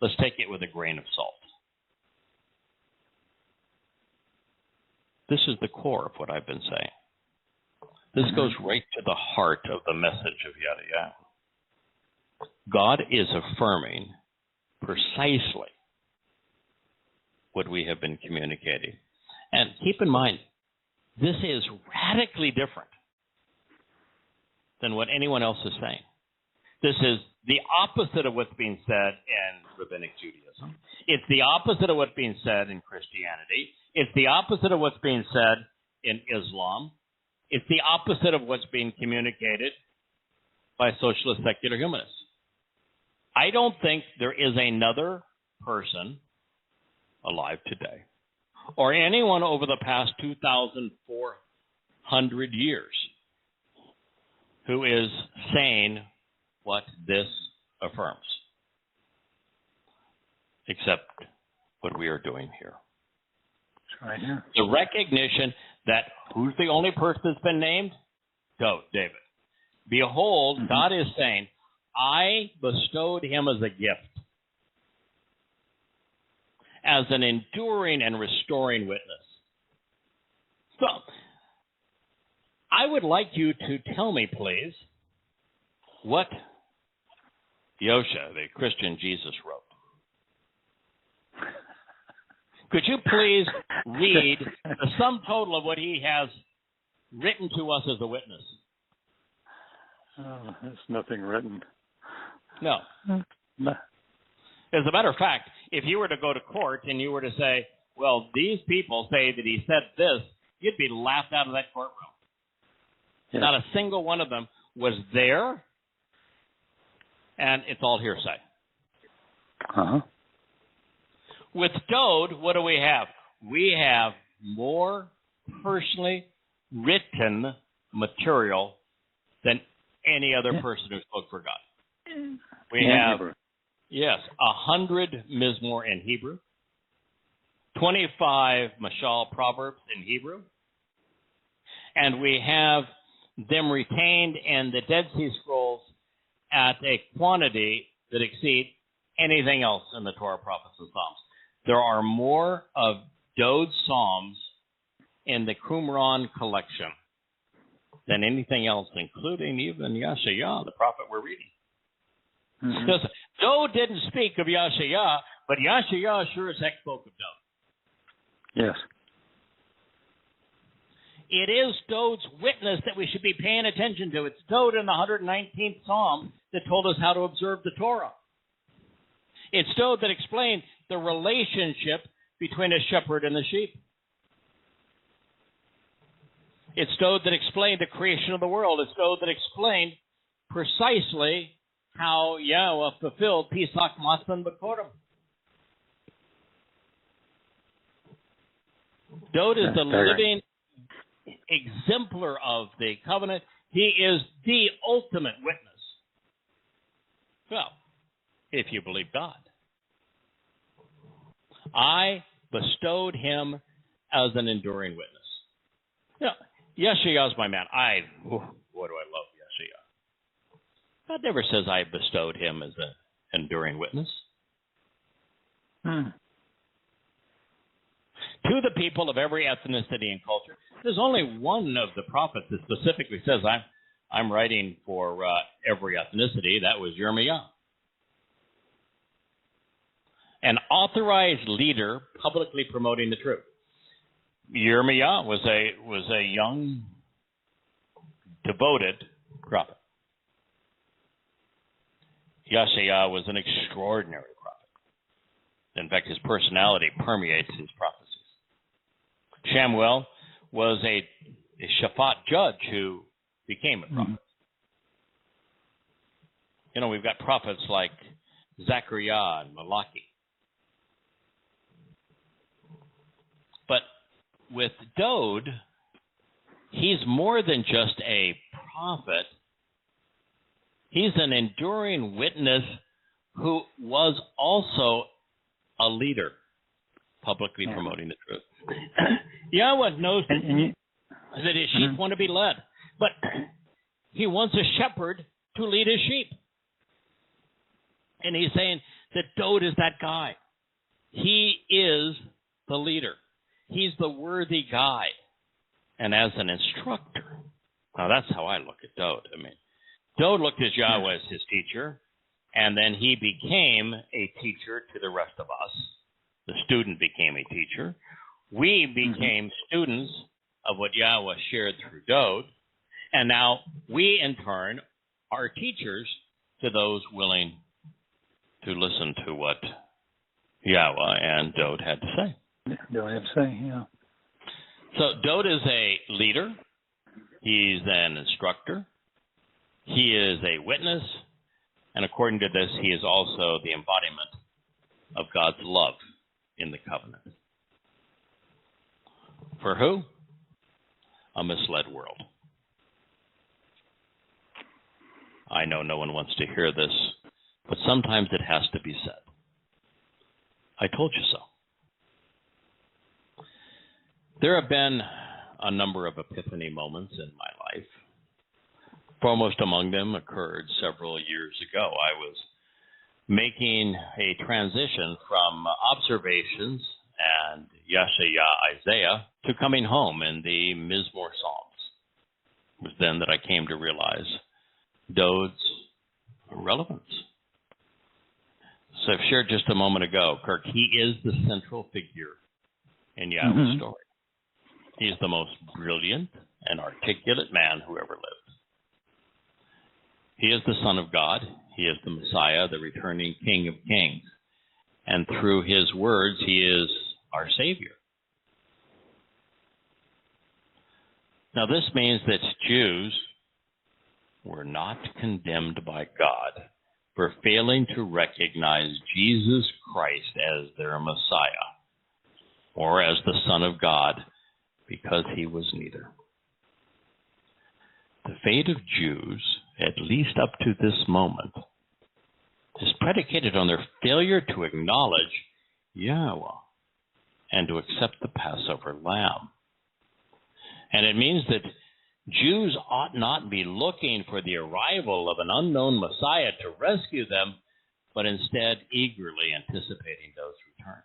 let's take it with a grain of salt. This is the core of what I've been saying. This goes right to the heart of the message of Yada Yahweh. God is affirming precisely what we have been communicating. And keep in mind, this is radically different than what anyone else is saying. This is the opposite of what's being said in Rabbinic Judaism. It's the opposite of what's being said in Christianity. It's the opposite of what's being said in Islam. It's the opposite of what's being communicated by socialist secular humanists. I don't think there is another person alive today, or anyone over the past 2,400 years, who is saying what this affirms, except what we are doing here. It's right here. The recognition that who's the only person that's been named? David. Behold, God is saying, I bestowed him as a gift, as an enduring and restoring witness. So, I would like you to tell me, please, what Yosha, the Christian Jesus, wrote. Could you please read the sum total of what he has written to us as a witness? Oh, there's nothing written. No. No. As a matter of fact, if you were to go to court and you were to say, well, these people say that he said this, you'd be laughed out of that courtroom. Yeah. Not a single one of them was there, and it's all hearsay. Uh-huh. With Dode, what do we have? We have more personally written material than any other person who spoke for God. We have, Hebrew. yes, 100 Mizmor in Hebrew, 25 Mashal Proverbs in Hebrew, and we have them retained in the Dead Sea Scrolls at a quantity that exceeds anything else in the Torah, Prophets, and Psalms. There are more of Dode's Psalms in the Qumran collection than anything else, including even Yahshua, the prophet we're reading. Mm-hmm. Because Dode didn't speak of Yahshua, but Yahshua sure as heck spoke of Dode. Yes. It is Dode's witness that we should be paying attention to. It's Dode in the 119th Psalm that told us how to observe the Torah. It's Dode that explained the relationship between a shepherd and the sheep. It's Dode that explained the creation of the world. It's Dode that explained precisely how Yahweh fulfilled Pesach, Matzah, B'Korim. Dode is the living exemplar of the covenant. He is the ultimate witness. Well, if you believe God. I bestowed him as an enduring witness. Yeah, Yeshua is my man. Boy, do I love Yeshua. God never says I bestowed him as an enduring witness. To the people of every ethnicity and culture. There's only one of the prophets that specifically says, I'm writing for every ethnicity. That was Yirmiyah. An authorized leader publicly promoting the truth. Yirmiyah was a young, devoted prophet. Yahshua was an extraordinary prophet. In fact, his personality permeates his prophecies. Shamuel was a Shaphat judge who became a prophet. You know, we've got prophets like Zechariah and Malachi. But with Dode, he's more than just a prophet. He's an enduring witness who was also a leader, publicly promoting the truth. Yahweh knows that his sheep want to be led, but he wants a shepherd to lead his sheep. And he's saying that Dode is that guy. He is the leader. He's the worthy guide. And as an instructor, Now, that's how I look at Dode. I mean, Dode looked at Yahweh as his teacher, and then he became a teacher to the rest of us. The student became a teacher. We became students of what Yahweh shared through Dode, and now we, in turn, are teachers to those willing to listen to what Yahweh and Dode had to say. Dode had to say, yeah. So Dode is a leader. He's an instructor. He is a witness. And according to this, he is also the embodiment of God's love in the covenant. For who? A misled world. I know no one wants to hear this, but sometimes it has to be said. I told you so. There have been a number of epiphany moments in my life. Foremost among them occurred several years ago. I was making a transition from observations and Isaiah to coming home in the Mizmor Psalms. It was then that I came to realize Dode's relevance. So I've shared just a moment ago, Kirk, he is the central figure in Yahweh's story. He is the most brilliant and articulate man who ever lived. He is the Son of God. He is the Messiah, the returning King of Kings. And through his words, he is our Savior. Now, this means that Jews were not condemned by God for failing to recognize Jesus Christ as their Messiah or as the Son of God, because he was neither. The fate of Jews, at least up to this moment, is predicated on their failure to acknowledge Yahweh and to accept the Passover lamb. And it means that Jews ought not be looking for the arrival of an unknown Messiah to rescue them, but instead eagerly anticipating Dode's return.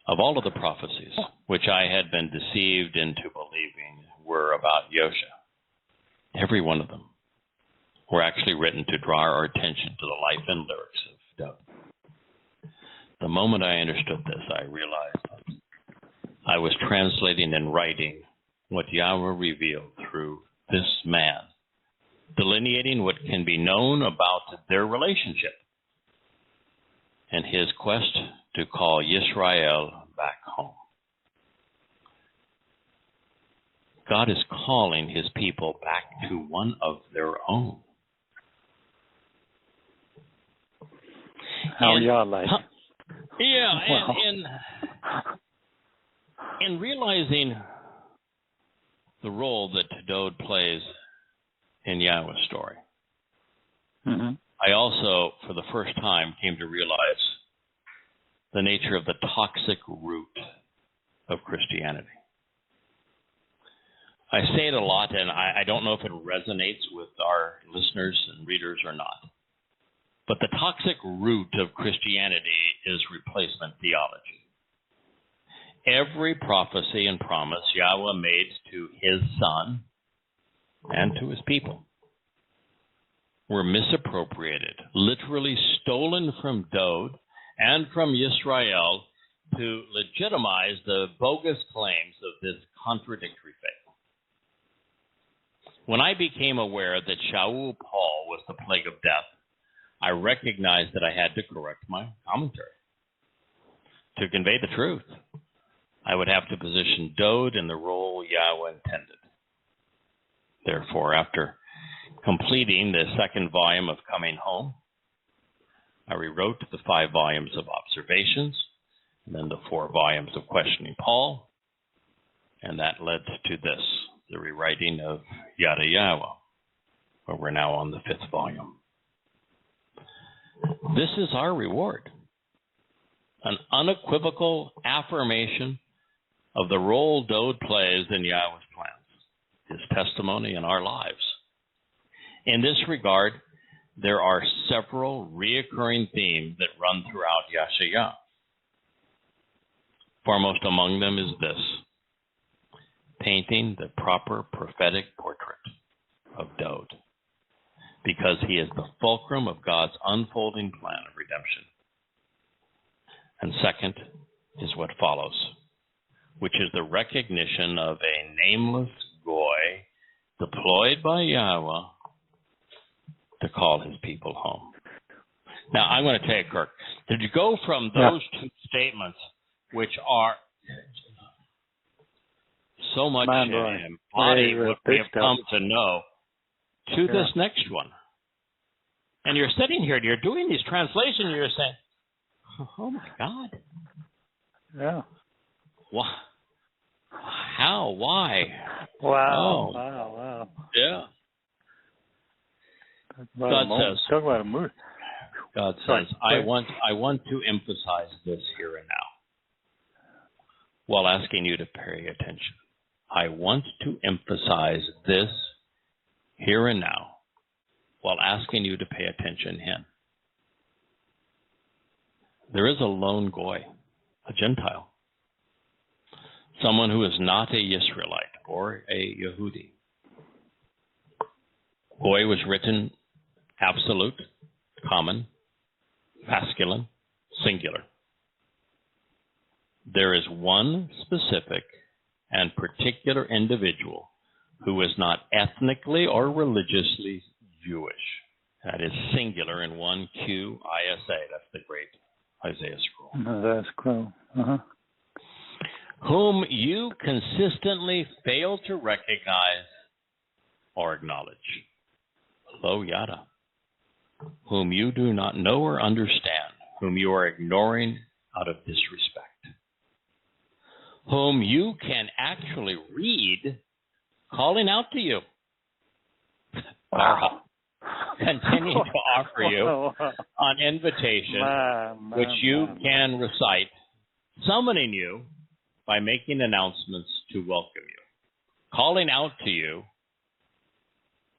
Of all of the prophecies which I had been deceived into believing were about Yosha, every one of them were actually written to draw our attention to the life and lyrics of Dode. The moment I understood this, I realized I was translating and writing what Yahweh revealed through this man, delineating what can be known about their relationship and his quest to call Yisrael back home. God is calling his people back to one of their own. How y'all like? Yeah, Wow. and in realizing the role that Dode plays in Yahweh's story, I also, for the first time, came to realize the nature of the toxic root of Christianity. I say it a lot, and I don't know if it resonates with our listeners and readers or not. But the toxic root of Christianity is replacement theology. Every prophecy and promise Yahweh made to his Son and to his people were misappropriated, literally stolen from Dode and from Yisrael to legitimize the bogus claims of this contradictory faith. When I became aware that Shaul Paul was the plague of death, I recognized that I had to correct my commentary. To convey the truth, I would have to position Dode in the role Yahweh intended. Therefore, after completing the second volume of Coming Home, I rewrote the 5 volumes of Observations, and then the 4 volumes of Questioning Paul, and that led to this, the rewriting of Yada Yahweh, where we're now on the 5th volume. This is our reward, an unequivocal affirmation of the role Dode plays in Yahweh's plans, his testimony in our lives. In this regard, there are several reoccurring themes that run throughout Yahshua. Foremost among them is this: painting the proper prophetic portrait of Dowd, because he is the fulcrum of God's unfolding plan of redemption. And second is what follows, which is the recognition of a nameless goy deployed by Yahowah to call his people home. Now, I'm going to tell you, Kirk, did you go from those two statements, which are so much embody what we have come to know, to this next one? And you're sitting here, you're doing these translations, you're saying, oh my God. Yeah. What? How? Why? Wow. Oh. Wow. Yeah. God says, talk about a mood. God says, I want to emphasize this here and now while asking you to pay attention. I want to emphasize this here and now while asking you to pay attention in. There is a lone goy, a Gentile, someone who is not a Israelite or a Yehudi. Goy was written absolute, common, masculine, singular. There is one specific and particular individual who is not ethnically or religiously Jewish. That is singular in 1QISA. That's the great Isaiah scroll. That's cool. Whom you consistently fail to recognize or acknowledge. Lo Yada. Whom you do not know or understand, whom you are ignoring out of disrespect. Whom you can actually read calling out to you. Wow. Continuing to offer you an invitation which you can recite, summoning you by making announcements to welcome you, calling out to you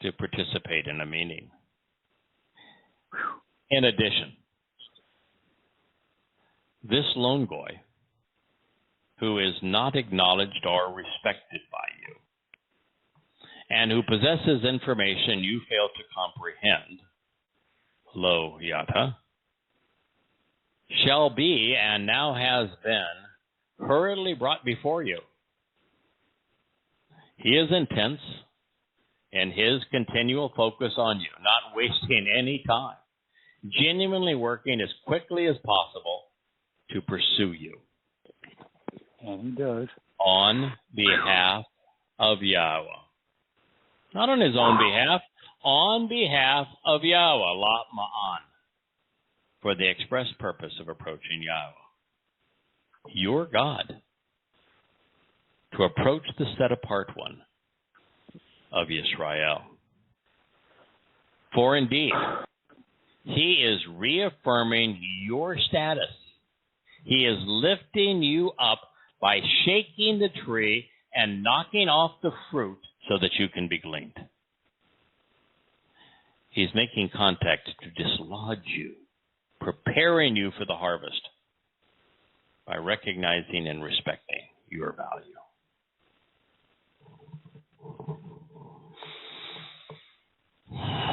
to participate in a meeting. In addition, this lone goy, who is not acknowledged or respected by you, and who possesses information you fail to comprehend, lo Yada, shall be and now has been hurriedly brought before you. He is intense in his continual focus on you, not wasting any time, genuinely working as quickly as possible to pursue you. And he does. On behalf of Yahowah. Not on his own behalf, on behalf of Yahowah, Lat Ma'an, for the express purpose of approaching Yahowah, your God, to approach the set-apart one of Israel. For indeed, he is reaffirming your status. He is lifting you up by shaking the tree and knocking off the fruit so that you can be gleaned. He's making contact to dislodge you, preparing you for the harvest by recognizing and respecting your value.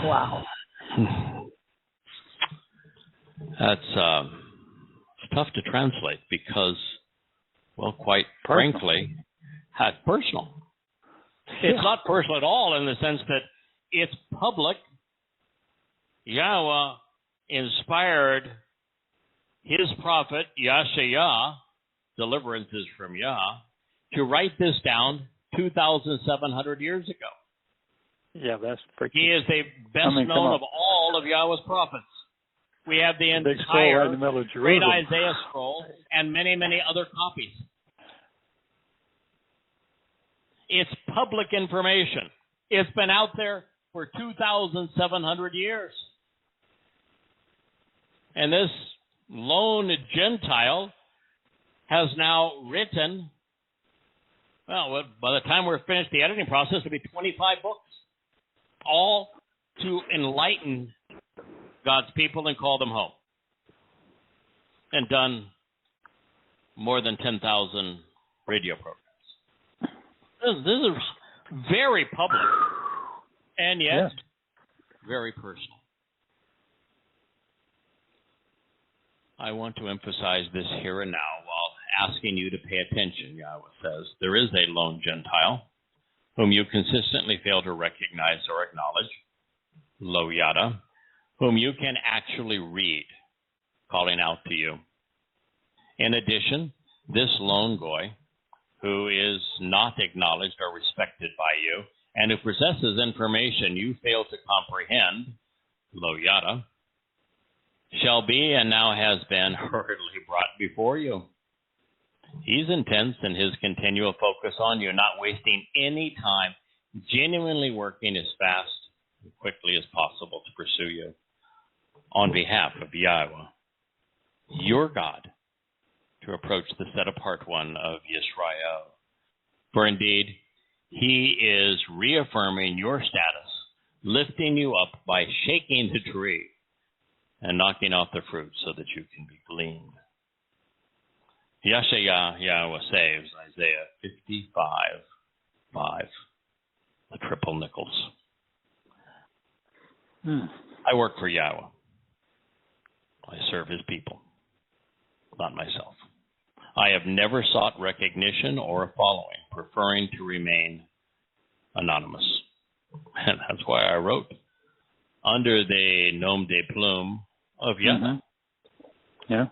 Wow. That's tough to translate because, well, quite frankly, it's personal. It's not personal at all in the sense that it's public. Yahowah inspired his prophet, Yashayah, deliverances from Yah, to write this down 2,700 years ago. Yeah, that's freaking. He is the best known of all of Yahweh's prophets. We have the entire great Isaiah scroll and many, many other copies. It's public information. It's been out there for 2,700 years. And this lone Gentile has now written, well, by the time we're finished the editing process, it'll be 25 books, all to enlighten God's people and call them home. And done more than 10,000 radio programs. This is very public, and yet very personal. I want to emphasize this here and now while asking you to pay attention. Yahweh says, there is a lone Gentile whom you consistently fail to recognize or acknowledge, Lo Yada, whom you can actually read, calling out to you. In addition, this lone goy, who is not acknowledged or respected by you, and who possesses information you fail to comprehend, Lo Yada, shall be and now has been hurriedly brought before you. He's intense in his continual focus on you, not wasting any time, genuinely working as fast and quickly as possible to pursue you on behalf of Yahweh, your God, to approach the set-apart one of Yisrael. For indeed, he is reaffirming your status, lifting you up by shaking the tree and knocking off the fruit so that you can be gleaned. Yahweh saves, Isaiah 55:5, the triple nickels. I work for Yahweh. I serve his people, not myself. I have never sought recognition or a following, preferring to remain anonymous. And that's why I wrote under the nom de plume of Yahweh. Yeah.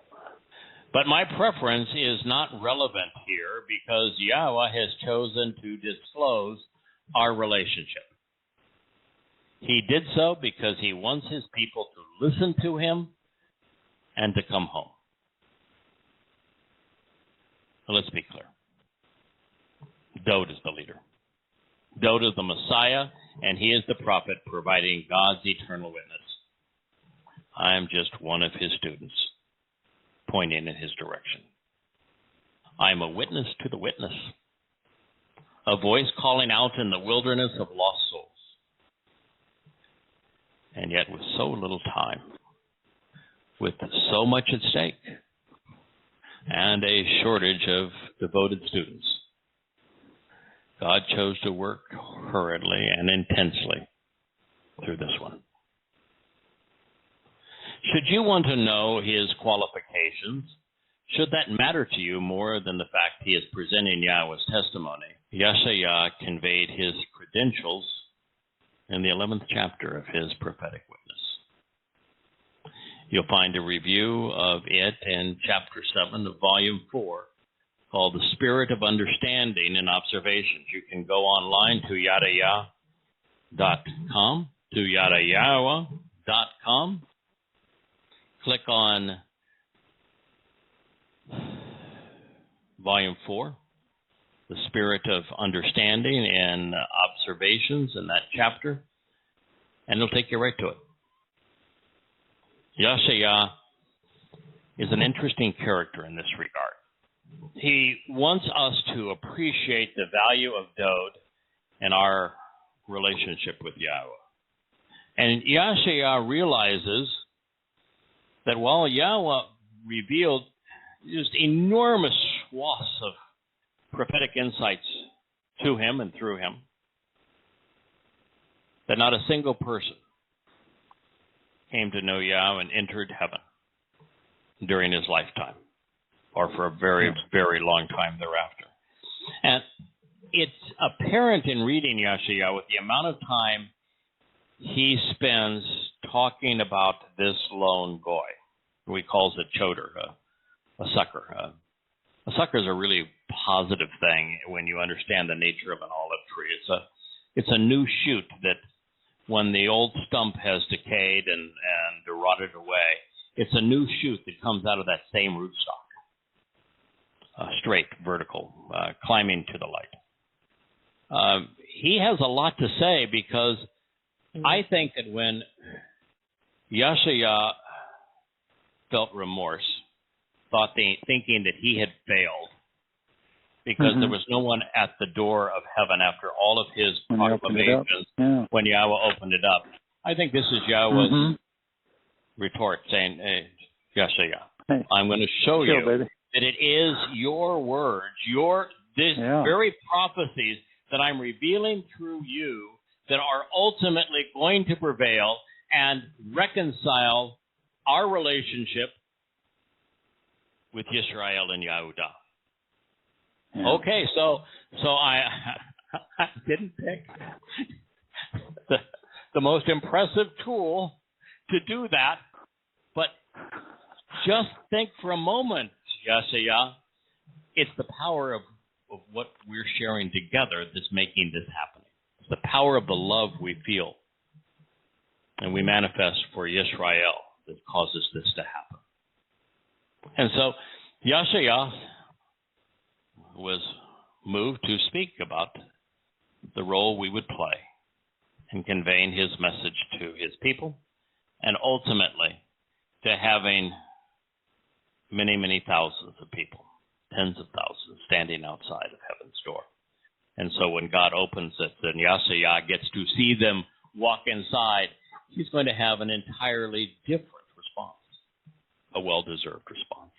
But my preference is not relevant here because Yahweh has chosen to disclose our relationship. He did so because he wants his people to listen to him and to come home. So let's be clear. Dowd is the leader. Dowd is the Messiah, and he is the prophet providing God's eternal witness. I am just one of his students, pointing in his direction. I am a witness to the witness, a voice calling out in the wilderness of lost souls. And yet with so little time, with so much at stake, and a shortage of devoted students, God chose to work hurriedly and intensely through this one. Should you want to know his qualifications, should that matter to you more than the fact he is presenting Yahweh's testimony, Yahshua conveyed his credentials in the 11th chapter of his prophetic witness. You'll find a review of it in chapter 7 of volume 4, called The Spirit of Understanding and Observations. You can go online to yadayah.com, to yadayahweh.com. Click on volume 4, The Spirit of Understanding and Observations in that chapter, and it'll take you right to it. Yahshua is an interesting character in this regard. He wants us to appreciate the value of Dowd and our relationship with Yahweh. And Yahshua realizes that while Yahweh revealed just enormous swaths of prophetic insights to him and through him, that not a single person came to know Yahweh and entered heaven during his lifetime, or for a very, very long time thereafter. And it's apparent in reading Yahshua with the amount of time he spends talking about this lone goy. He calls it choder, a sucker. A sucker is a really positive thing when you understand the nature of an olive tree. It's a new shoot that when the old stump has decayed and rotted away, it's a new shoot that comes out of that same rootstock. Straight, vertical, climbing to the light. He has a lot to say because I think that when Yahshua felt remorse, thinking that he had failed because there was no one at the door of heaven after all of his proclamations when Yahweh opened it up. I think this is Yahweh's retort saying, hey, Yahshua, I'm going to show you that it is your words, very prophecies that I'm revealing through you that are ultimately going to prevail and reconcile our relationship with Yisrael and Yehudah. Yeah. Okay, so I didn't pick the most impressive tool to do that, but just think for a moment, Yahshua, it's the power of what we're sharing together that's making this happen. It's the power of the love we feel and we manifest for Yisrael that causes this to happen. And so Yahshua was moved to speak about the role we would play in conveying his message to his people and ultimately to having many, many thousands of people, tens of thousands, standing outside of heaven's door. And so when God opens it and Yahshua gets to see them walk inside, he's going to have an entirely different response, a well-deserved response.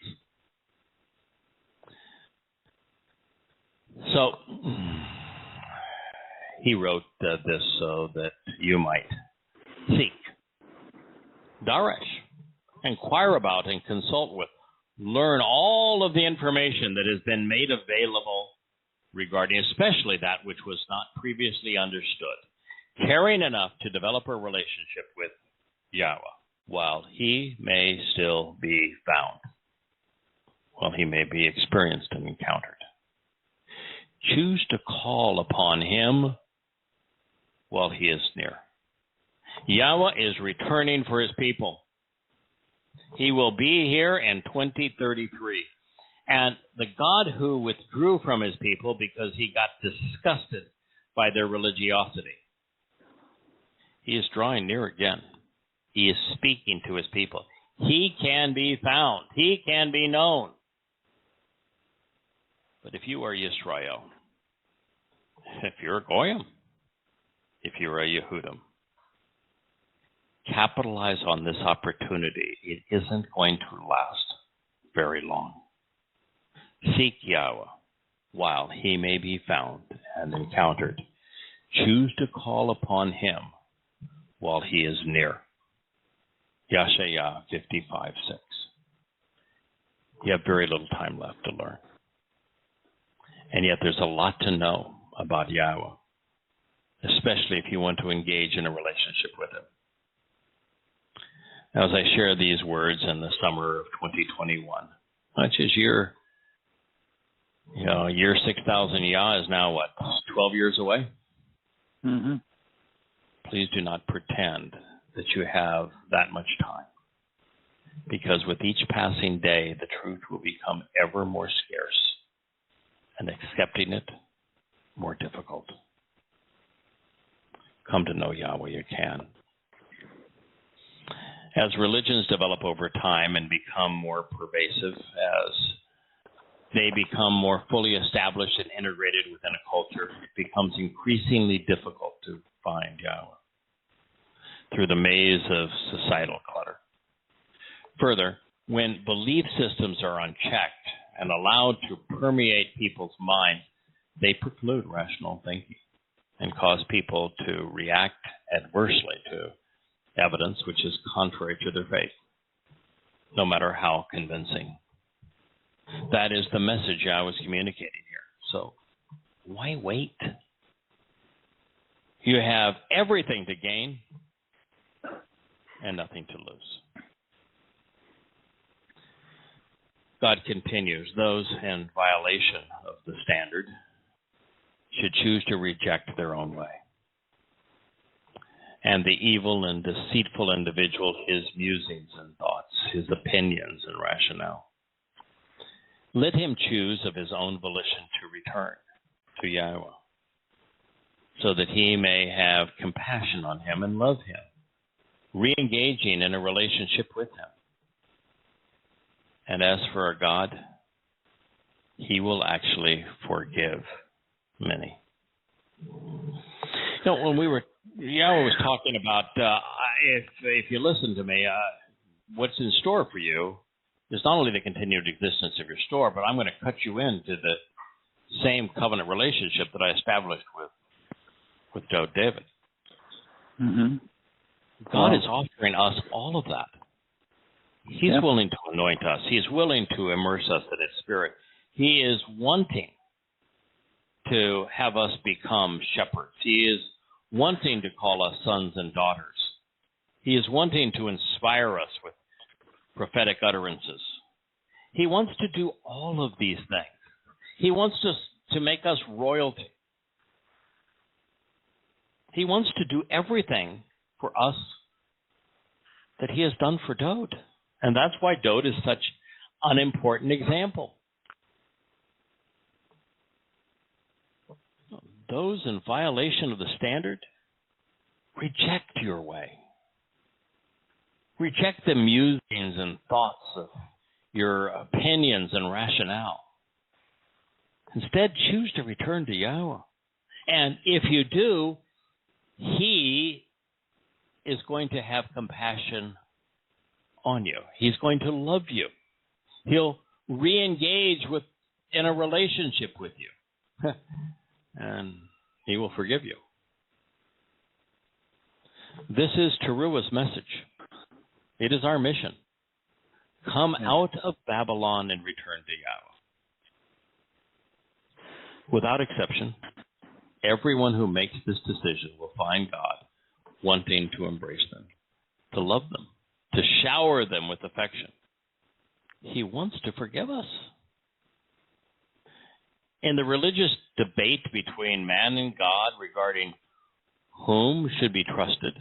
So he wrote this so that you might seek, darash, inquire about and consult with, learn all of the information that has been made available regarding especially that which was not previously understood, caring enough to develop a relationship with Yahweh while he may still be found, while he may be experienced and encountered. Choose to call upon him while he is near. Yahweh is returning for his people. He will be here in 2033. And the God who withdrew from his people because he got disgusted by their religiosity, he is drawing near again. He is speaking to his people. He can be found. He can be known. But if you are Yisrael, if you're a Goyim, if you're a Yehudim, capitalize on this opportunity. It isn't going to last very long. Seek Yahweh while he may be found and encountered. Choose to call upon him while he is near. Yahshua 55:6. You have very little time left to learn. And yet there's a lot to know about Yahweh, especially if you want to engage in a relationship with him. Now, as I share these words in the summer of 2021, which is year 6,000 Yah is now, 12 years away? Mm-hmm. Please do not pretend that you have that much time, because with each passing day, the truth will become ever more scarce, and accepting it more difficult. Come to know Yahweh you can. As religions develop over time and become more pervasive, as they become more fully established and integrated within a culture, it becomes increasingly difficult to find Yahweh through the maze of societal clutter. Further, when belief systems are unchecked and allowed to permeate people's minds, they preclude rational thinking and cause people to react adversely to evidence which is contrary to their faith, no matter how convincing. That is the message I was communicating here. So why wait? You have everything to gain and nothing to lose. God continues, those in violation of the standard should choose to reject their own way. And the evil and deceitful individual, his musings and thoughts, his opinions and rationale. Let him choose of his own volition to return to Yahweh, so that he may have compassion on him and love him, re-engaging in a relationship with him. And as for our God, he will actually forgive many. When Yahweh was talking about, if you listen to me, what's in store for you is not only the continued existence of your store, but I'm going to cut you into the same covenant relationship that I established with David. Mm-hmm. God is offering us all of that. He's willing to anoint us. He's willing to immerse us in His Spirit. He is wanting to have us become shepherds. He is wanting to call us sons and daughters. He is wanting to inspire us with prophetic utterances. He wants to do all of these things. He wants to make us royalty. He wants to do everything for us that He has done for Dode. And that's why Dode is such an important example. Those in violation of the standard, reject your way. Reject the musings and thoughts of your opinions and rationale. Instead, choose to return to Yahweh. And if you do, He is going to have compassion on you. He's going to love you. He'll re-engage in a relationship with you. And He will forgive you. This is Towrah's message. It is our mission. Come out of Babylon and return to Yahweh. Without exception, everyone who makes this decision will find God wanting to embrace them, to love them, to shower them with affection. He wants to forgive us. In the religious debate between man and God regarding whom should be trusted,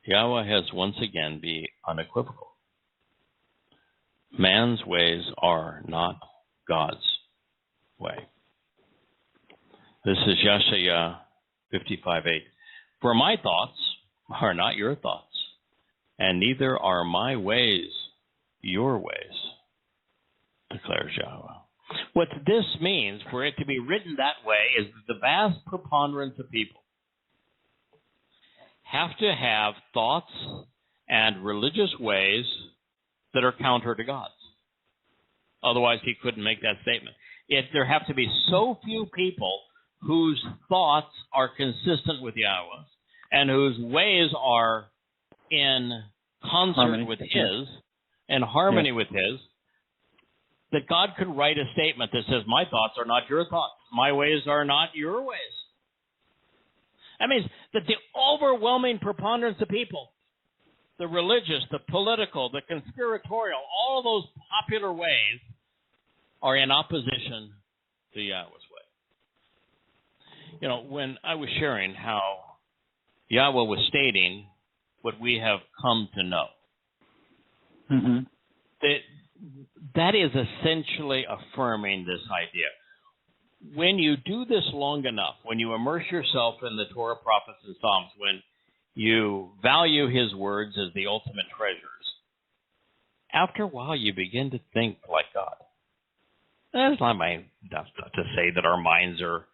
Yahweh has once again been unequivocal. Man's ways are not God's way. This is Yeshaya 55:8. For my thoughts are not your thoughts, and neither are my ways your ways, declares Yahweh. What this means, for it to be written that way, is that the vast preponderance of people have to have thoughts and religious ways that are counter to God's. Otherwise, he couldn't make that statement. There have to be so few people whose thoughts are consistent with Yahweh's and whose ways are in concert with His, in harmony with His, that God could write a statement that says, my thoughts are not your thoughts. My ways are not your ways. That means that the overwhelming preponderance of people, the religious, the political, the conspiratorial, all those popular ways are in opposition to Yahweh's way. You know, when I was sharing how Yahweh was stating what we have come to know, that is essentially affirming this idea. When you do this long enough, when you immerse yourself in the Torah, prophets, and Psalms, when you value His words as the ultimate treasures, after a while you begin to think like God. That's not to say that our minds are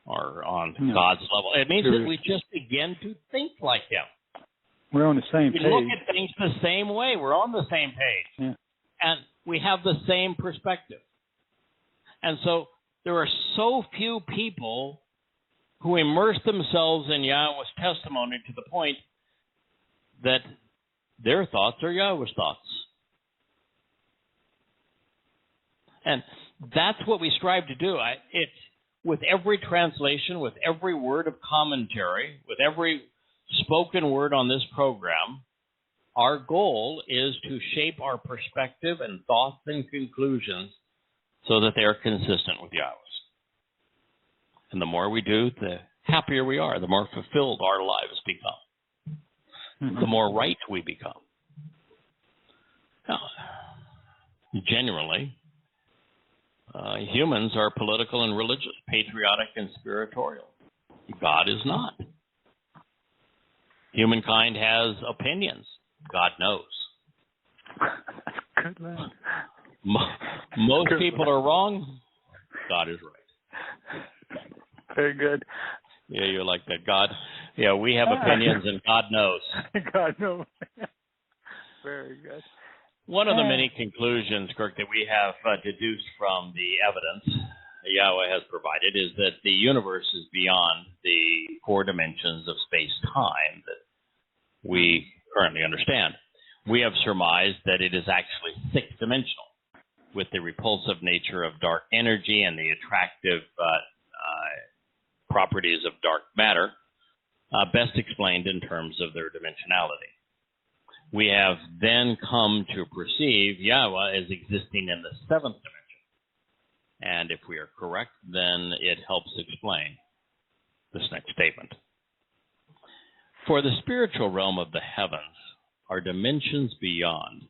on God's level. It means that we just begin to think like Him. We're on the same page. We look at things the same way. We're on the same page. Yeah. And we have the same perspective. And so there are so few people who immerse themselves in Yahweh's testimony to the point that their thoughts are Yahweh's thoughts. And that's what we strive to do. It's with every translation, with every word of commentary, with every spoken word on this program, our goal is to shape our perspective and thoughts and conclusions so that they are consistent with Yahweh's. And the more we do, the happier we are, the more fulfilled our lives become, the more right we become. Now, generally, humans are political and religious, patriotic and conspiratorial. God is not. Humankind has opinions. God knows. Good man. Most people are wrong. God is right. Very good. Yeah, you're like that. God. Yeah, we have opinions and God knows. God knows. Very good. One of the many conclusions, Kirk, that we have deduced from the evidence Yahweh has provided is that the universe is beyond the 4 dimensions of space-time that we currently understand. We have surmised that it is actually 6-dimensional, with the repulsive nature of dark energy and the attractive properties of dark matter best explained in terms of their dimensionality. We have then come to perceive Yahweh as existing in the 7th dimension. And if we are correct, then it helps explain this next statement. For the spiritual realm of the heavens are dimensions beyond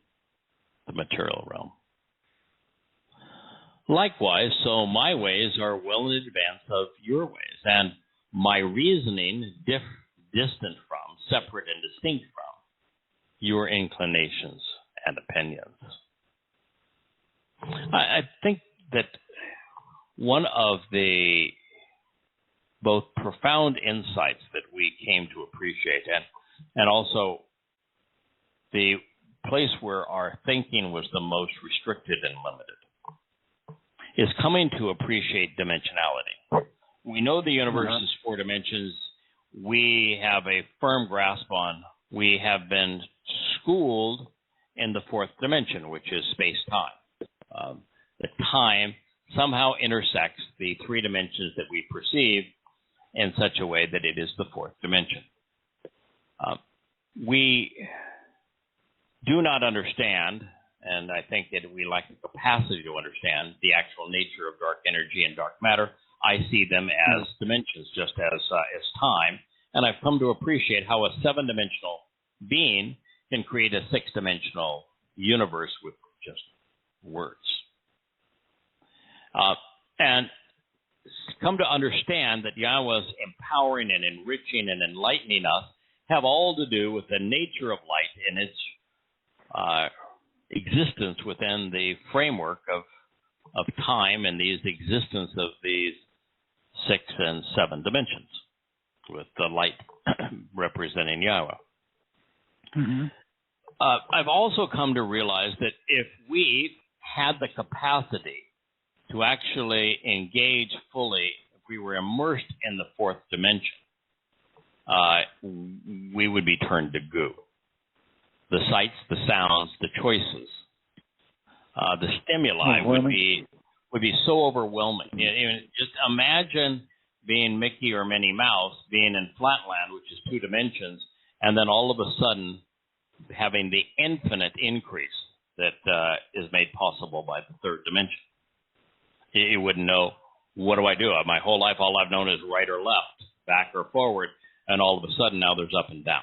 the material realm. Likewise, so my ways are well in advance of your ways, and my reasoning distant from, separate and distinct from, your inclinations and opinions. I think that one of the both profound insights that we came to appreciate, and also the place where our thinking was the most restricted and limited, is coming to appreciate dimensionality. We know the universe is 4 dimensions. We have a firm grasp on. We have been schooled in the 4th dimension, which is space-time. The time somehow intersects the 3 dimensions that we perceive in such a way that it is the 4th dimension. We do not understand, and I think that we lack the capacity to understand the actual nature of dark energy and dark matter. I see them as dimensions, just as time, and I've come to appreciate how a 7-dimensional being can create a 6-dimensional universe with just words. And come to understand that Yahweh's empowering and enriching and enlightening us have all to do with the nature of light and its existence within the framework of time and the existence of these 6 and 7 dimensions, with the light representing Yahweh. Mm-hmm. I've also come to realize that if we had the capacity to actually engage fully, if we were immersed in the 4th dimension, we would be turned to goo. The sights, the sounds, the choices, the stimuli would be so overwhelming. Just imagine being Mickey or Minnie Mouse, being in Flatland, which is 2 dimensions, and then all of a sudden having the infinite increase that is made possible by the 3rd dimension. You wouldn't know, what do I do? My whole life, all I've known is right or left, back or forward, and all of a sudden now there's up and down.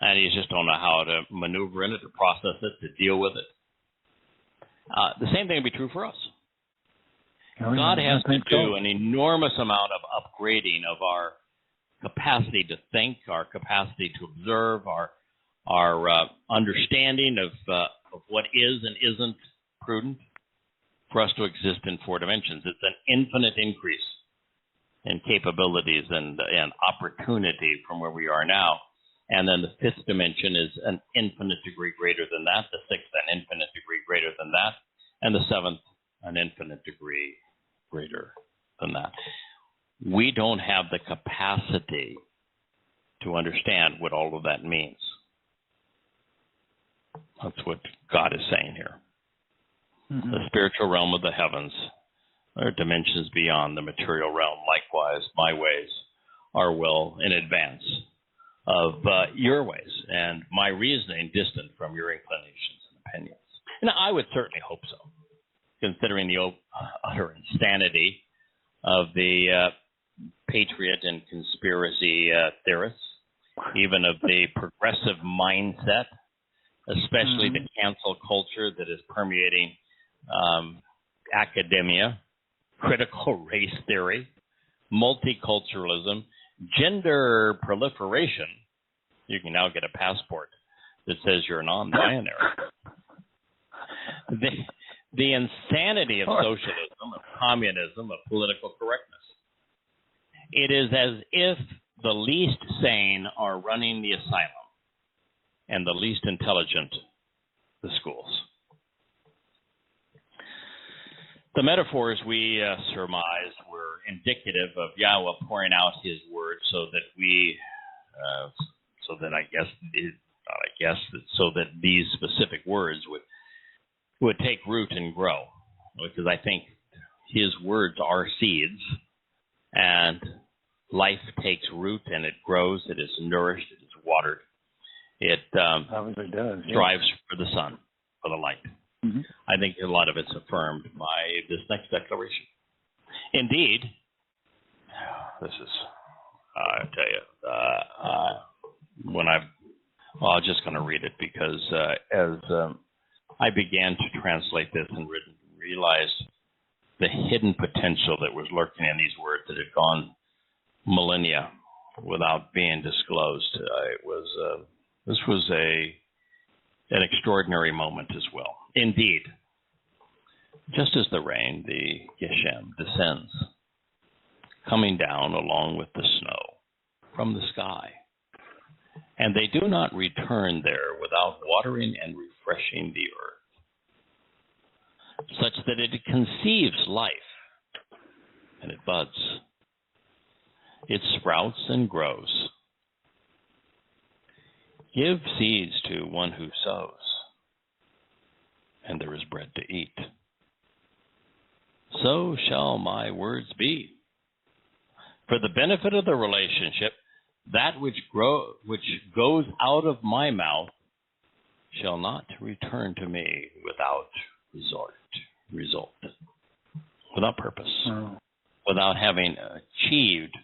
And you just don't know how to maneuver in it, to process it, to deal with it. The same thing would be true for us. God has to do an enormous amount of upgrading of our capacity to think, our capacity to observe, our understanding of what is and isn't prudent for us to exist in 4 dimensions. It's an infinite increase in capabilities and opportunity from where we are now. And then the 5th dimension is an infinite degree greater than that, the 6th an infinite degree greater than that, and the 7th an infinite degree greater than that. We don't have the capacity to understand what all of that means. That's what God is saying here. Mm-hmm. The spiritual realm of the heavens are dimensions beyond the material realm. Likewise, my ways are well in advance of your ways, and my reasoning distant from your inclinations and opinions. And I would certainly hope so, considering the utter insanity of the patriot and conspiracy theorists, even of the progressive mindset, especially the cancel culture that is permeating academia, critical race theory, multiculturalism, gender proliferation. You can now get a passport that says you're non-binary. The insanity of socialism, of communism, of political correctness. It is as if the least sane are running the asylum and the least intelligent the schools. The metaphors we surmised were indicative of Yahweh pouring out his word so that so that these specific words would take root and grow. Because I think his words are seeds, and life takes root and it grows, it is nourished, it is watered. It obviously does. strives for the sun, for the light. Mm-hmm. I think a lot of it's affirmed by this next declaration. Indeed, this is, I tell you, I'm just going to read it because as I began to translate this and realized the hidden potential that was lurking in these words that had gone millennia without being disclosed, this was an extraordinary moment as well. Indeed, just as the rain, the Geshem, descends, coming down along with the snow from the sky, and they do not return there without watering and refreshing the earth, such that it conceives life, and it buds. It sprouts and grows. Give seeds to one who sows, and there is bread to eat. So shall my words be. For the benefit of the relationship, that which goes out of my mouth shall not return to me without result, without purpose, without having achieved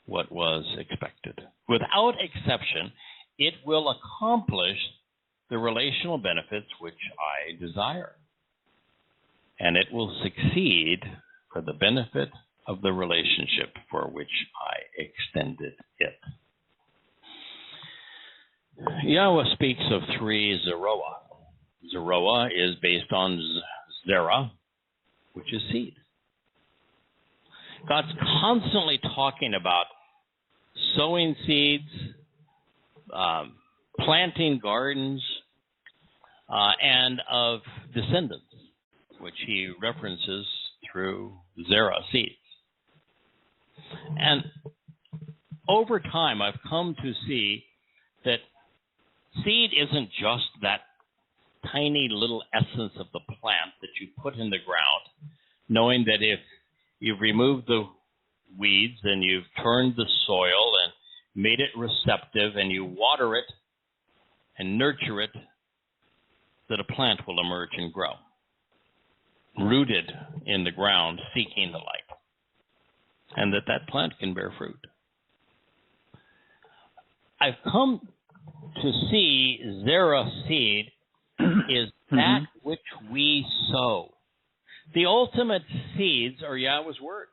what was expected. Without exception, it will accomplish the relational benefits which I desire, and it will succeed for the benefit of the relationship for which I extended it. Yahweh speaks of three Zeroah. Zeroah is based on Zerah, which is seed. God's constantly talking about sowing seeds, planting gardens, and of descendants, which he references through Zerah seeds. And over time, I've come to see that seed isn't just that tiny little essence of the plant that you put in the ground, knowing that if you've removed the weeds and you've turned the soil and made it receptive and you water it and nurture it, that a plant will emerge and grow, rooted in the ground, seeking the light, and that plant can bear fruit. I've come to see Zerah seed is that which we sow. The ultimate seeds are Yahweh's words.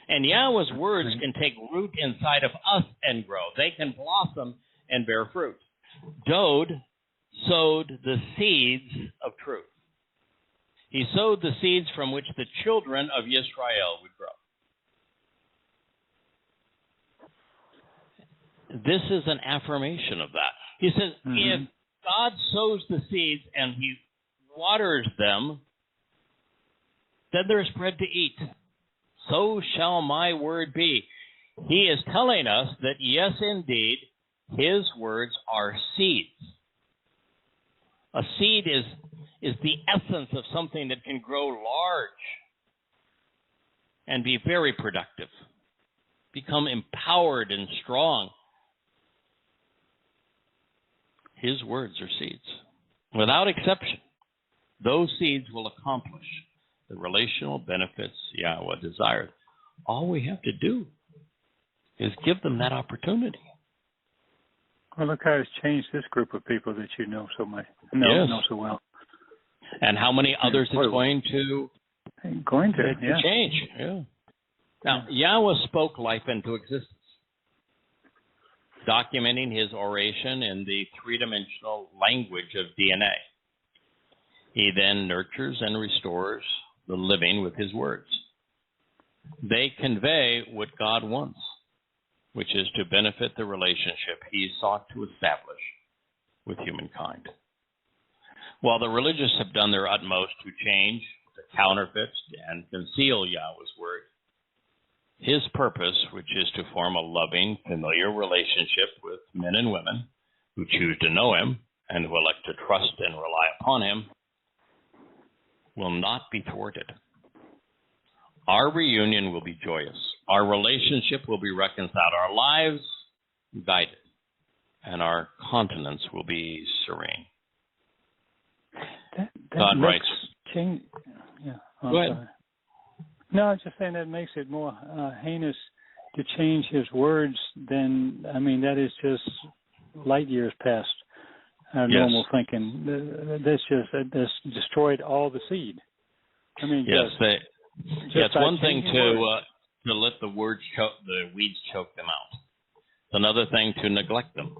And Yahweh's words can take root inside of us and grow. They can blossom and bear fruit. Dod sowed the seeds of truth. He sowed the seeds from which the children of Yisrael would grow. This is an affirmation of that. He says, if God sows the seeds and he waters them, then there is bread to eat. So shall my word be. He is telling us that, yes, indeed, his words are seeds. A seed is the essence of something that can grow large and be very productive, become empowered and strong. His words are seeds. Without exception, those seeds will accomplish the relational benefits Yahweh desired. All we have to do is give them that opportunity. Well, look how it's changed this group of people that you know so much, know so well. And how many others it's going to change. Yeah. Now, Yahweh spoke life into existence, documenting his oration in the three-dimensional language of DNA. He then nurtures and restores the living with his words. They convey what God wants, which is to benefit the relationship he sought to establish with humankind. While the religious have done their utmost to change, to counterfeit, and conceal Yahweh's word, his purpose, which is to form a loving, familiar relationship with men and women who choose to know him and who elect to trust and rely upon him, will not be thwarted. Our reunion will be joyous. Our relationship will be reconciled. Our lives guided. And our continence will be serene. That God writes. Change. Yeah. Go ahead. Sorry. No, I was just saying that makes it more heinous to change his words than, that is just light years past our normal thinking. That's destroyed all the seed. It's one thing to let the weeds choke them out. It's another thing to neglect them.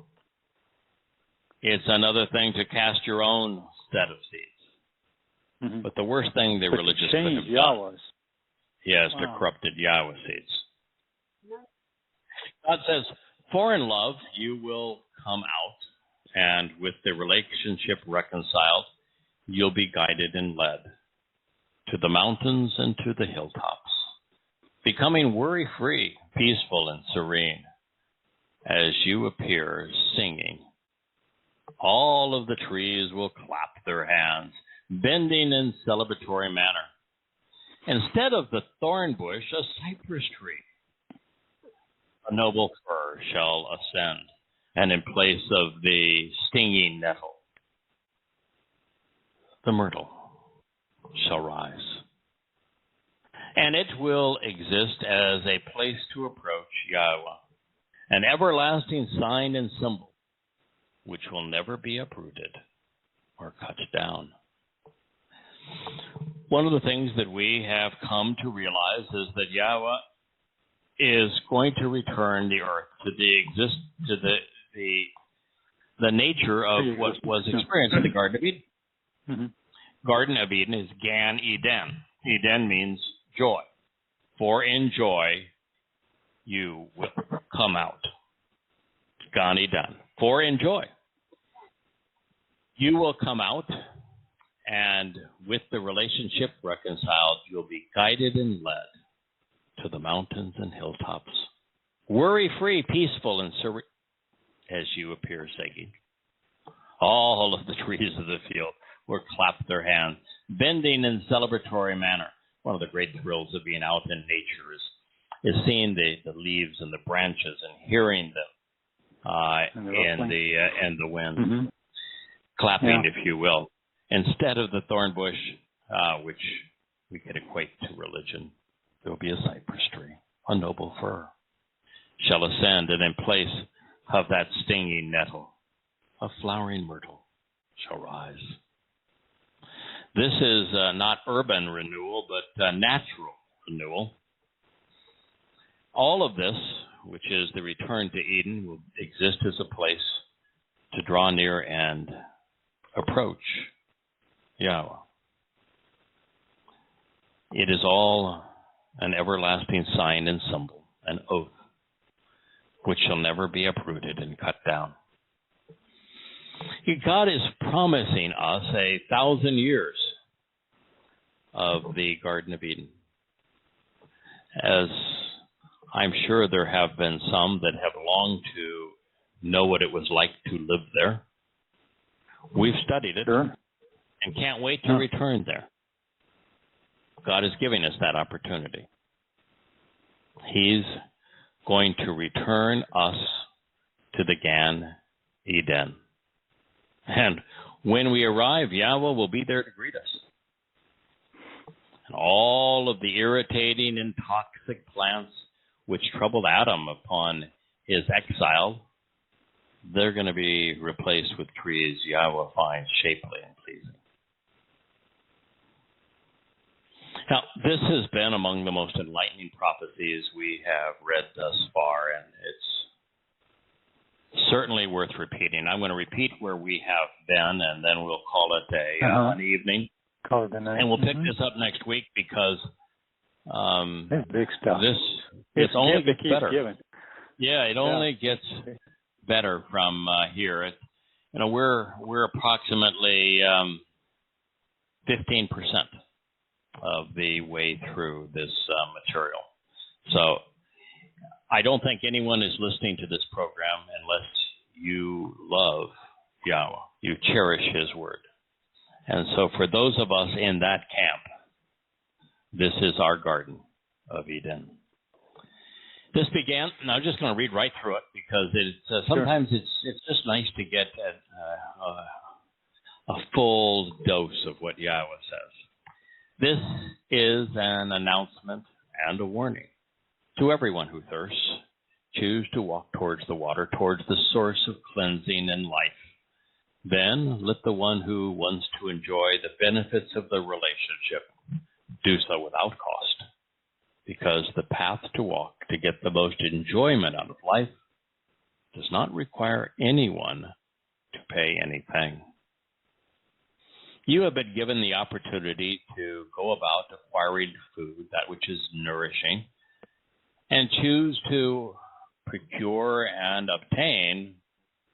It's another thing to cast your own set of seeds. Mm-hmm. But the worst thing the religious could have done, to corrupted Yahweh seeds. God says, for in love you will come out, and with the relationship reconciled, you'll be guided and led to the mountains and to the hilltops, becoming worry-free, peaceful, and serene, as you appear singing. All of the trees will clap their hands, bending in celebratory manner. Instead of the thorn bush, a cypress tree, a noble fir shall ascend, and in place of the stinging nettle, the myrtle shall rise. And it will exist as a place to approach Yahweh, an everlasting sign and symbol, which will never be uprooted or cut down. One of the things that we have come to realize is that Yahweh is going to return the earth to the nature of what was experienced in the Garden of Eden. Mm-hmm. Garden of Eden is Gan Eden. Eden means joy. For in joy you will come out. Gan Eden. For in joy you will come out, and with the relationship reconciled, you'll be guided and led to the mountains and hilltops, worry-free, peaceful, and serene, as you appear singing. All of the trees of the field will clap their hands, bending in celebratory manner. One of the great thrills of being out in nature is seeing the leaves and the branches and hearing them in the wind, mm-hmm. clapping, if you will. Instead of the thorn bush, which we could equate to religion, there will be a cypress tree, a noble fir, shall ascend, and in place of that stinging nettle, a flowering myrtle shall rise. This is not urban renewal, but natural renewal. All of this, which is the return to Eden, will exist as a place to draw near and approach Yahweh. It is all an everlasting sign and symbol, an oath, which shall never be uprooted and cut down. God is promising us 1,000 years of the Garden of Eden. As I'm sure there have been some that have longed to know what it was like to live there. We've studied it and can't wait to return there. God is giving us that opportunity. He's going to return us to the Gan Eden. And when we arrive, Yahweh will be there to greet us. And all of the irritating and toxic plants which troubled Adam upon his exile, they're going to be replaced with trees Yahweh finds shapely and pleasing. Now, this has been among the most enlightening prophecies we have read thus far, and it's certainly worth repeating. I'm going to repeat where we have been, and then we'll call it an evening. Call it a night. And we'll pick this up next week because it's big stuff. It only gets better. Giving. Yeah, it only gets better from here. We're approximately 15% of the way through this material. So I don't think anyone is listening to this program unless you love Yahweh, you cherish his word. And so for those of us in that camp, this is our Garden of Eden. This began, and I'm just going to read right through it because it's sometimes it's just nice to get a full dose of what Yahweh says. This is an announcement and a warning to everyone who thirsts. Choose to walk towards the water, towards the source of cleansing and life. Then let the one who wants to enjoy the benefits of the relationship do so without cost, because the path to walk to get the most enjoyment out of life does not require anyone to pay anything. You have been given the opportunity to go about acquiring food, that which is nourishing, and choose to procure and obtain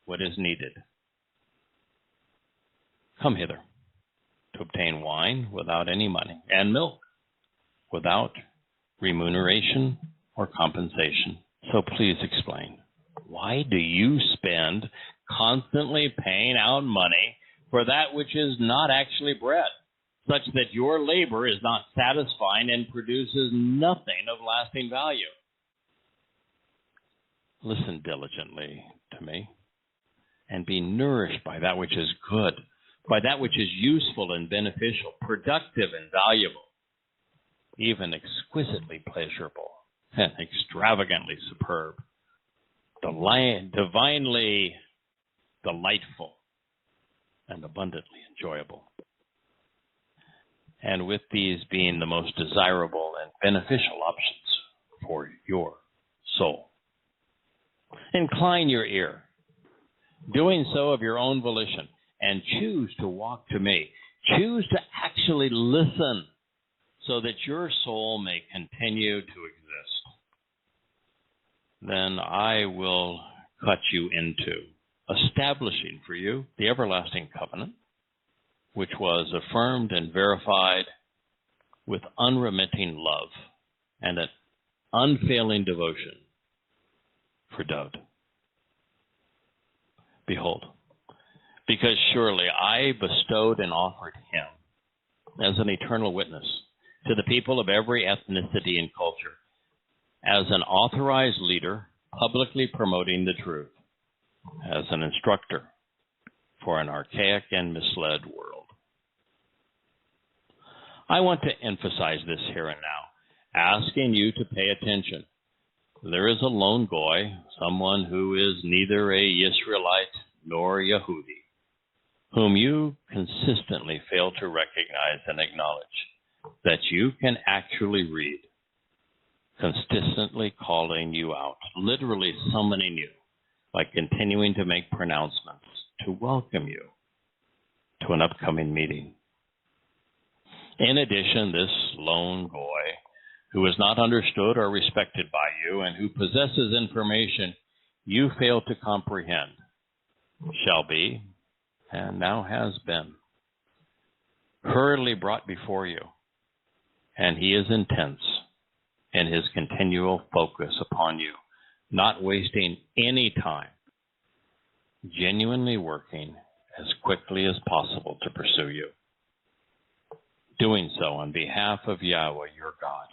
what is needed. Come hither to obtain wine without any money, and milk without remuneration or compensation. So please explain, why do you spend constantly paying out money for that which is not actually bread, such that your labor is not satisfying and produces nothing of lasting value? Listen diligently to me and be nourished by that which is good, by that which is useful and beneficial, productive and valuable, even exquisitely pleasurable and extravagantly superb, divinely delightful and abundantly enjoyable. And with these being the most desirable and beneficial options for your soul. Incline your ear, doing so of your own volition, and choose to walk to me. Choose to actually listen so that your soul may continue to exist. Then I will cut you into establishing for you the everlasting covenant, which was affirmed and verified with unremitting love and an unfailing devotion for Dowd. Behold, because surely I bestowed and offered him as an eternal witness to the people of every ethnicity and culture, as an authorized leader publicly promoting the truth, as an instructor for an archaic and misled world. I want to emphasize this here and now, asking you to pay attention. There is a lone goy, someone who is neither a Israelite nor Yehudi, whom you consistently fail to recognize and acknowledge, that you can actually read, consistently calling you out, literally summoning you, by continuing to make pronouncements to welcome you to an upcoming meeting. In addition, this lone goy, who is not understood or respected by you, and who possesses information you fail to comprehend, shall be, and now has been, hurriedly brought before you, and he is intense in his continual focus upon you, not wasting any time, genuinely working as quickly as possible to pursue you, doing so on behalf of Yahweh, your God,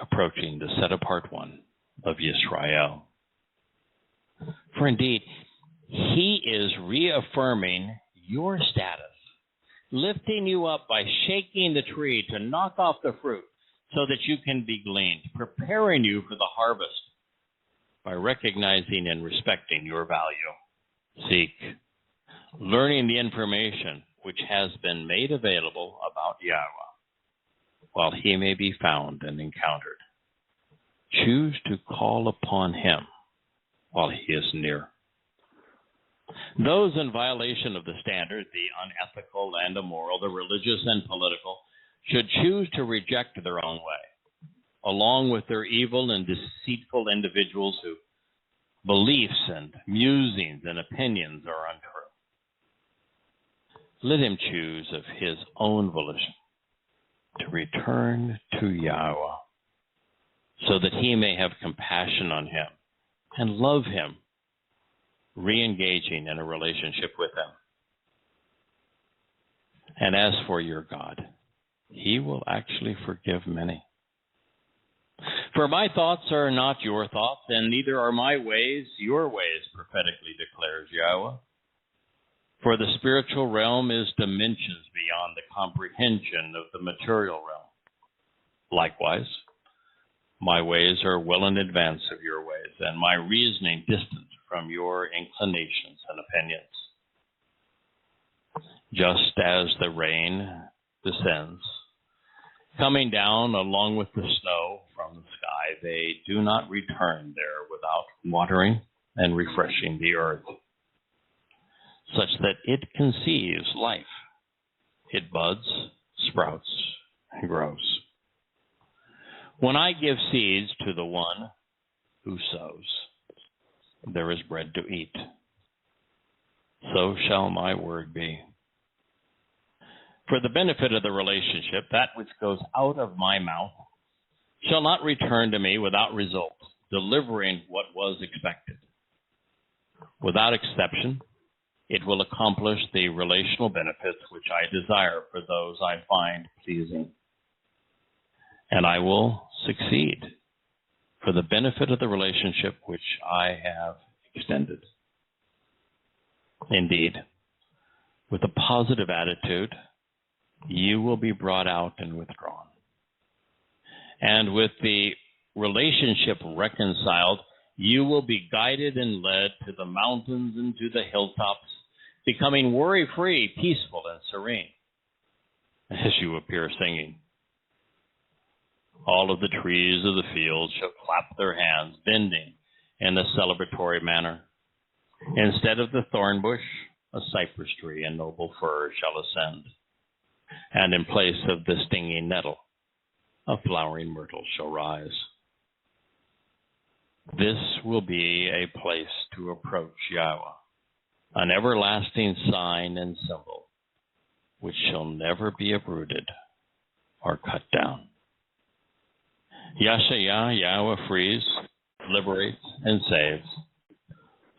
approaching the set-apart one of Yisrael. For indeed, he is reaffirming your status, lifting you up by shaking the tree to knock off the fruit so that you can be gleaned, preparing you for the harvest by recognizing and respecting your value. Seek, learning the information which has been made available about Yahweh, while he may be found and encountered. Choose to call upon him while he is near. Those in violation of the standard, the unethical and immoral, the religious and political, should choose to reject their own way, along with their evil and deceitful individuals whose beliefs and musings and opinions are untrue. let him choose of his own volition to return to Yahowah, so that he may have compassion on him and love him, re-engaging in a relationship with him. And as for your God, he will actually forgive many. For my thoughts are not your thoughts, and neither are my ways your ways, prophetically declares Yahweh. For the spiritual realm is dimensions beyond the comprehension of the material realm. Likewise, my ways are well in advance of your ways, and my reasoning distant from your inclinations and opinions. Just as the rain descends, coming down along with the snow from the sky, they do not return there without watering and refreshing the earth, such that it conceives life. It buds, sprouts, and grows. When I give seeds to the one who sows, there is bread to eat. So shall my word be. For the benefit of the relationship, that which goes out of my mouth shall not return to me without result, delivering what was expected. Without exception, it will accomplish the relational benefits which I desire for those I find pleasing. And I will succeed for the benefit of the relationship which I have extended. Indeed, with a positive attitude, you will be brought out and withdrawn. And with the relationship reconciled, you will be guided and led to the mountains and to the hilltops, becoming worry-free, peaceful, and serene, as you appear singing. All of the trees of the field shall clap their hands, bending in a celebratory manner. Instead of the thorn bush, a cypress tree and noble fir shall ascend. And in place of the stinging nettle, a flowering myrtle shall rise. This will be a place to approach Yahweh, an everlasting sign and symbol, which shall never be uprooted or cut down. Yada Yahweh frees, liberates, and saves.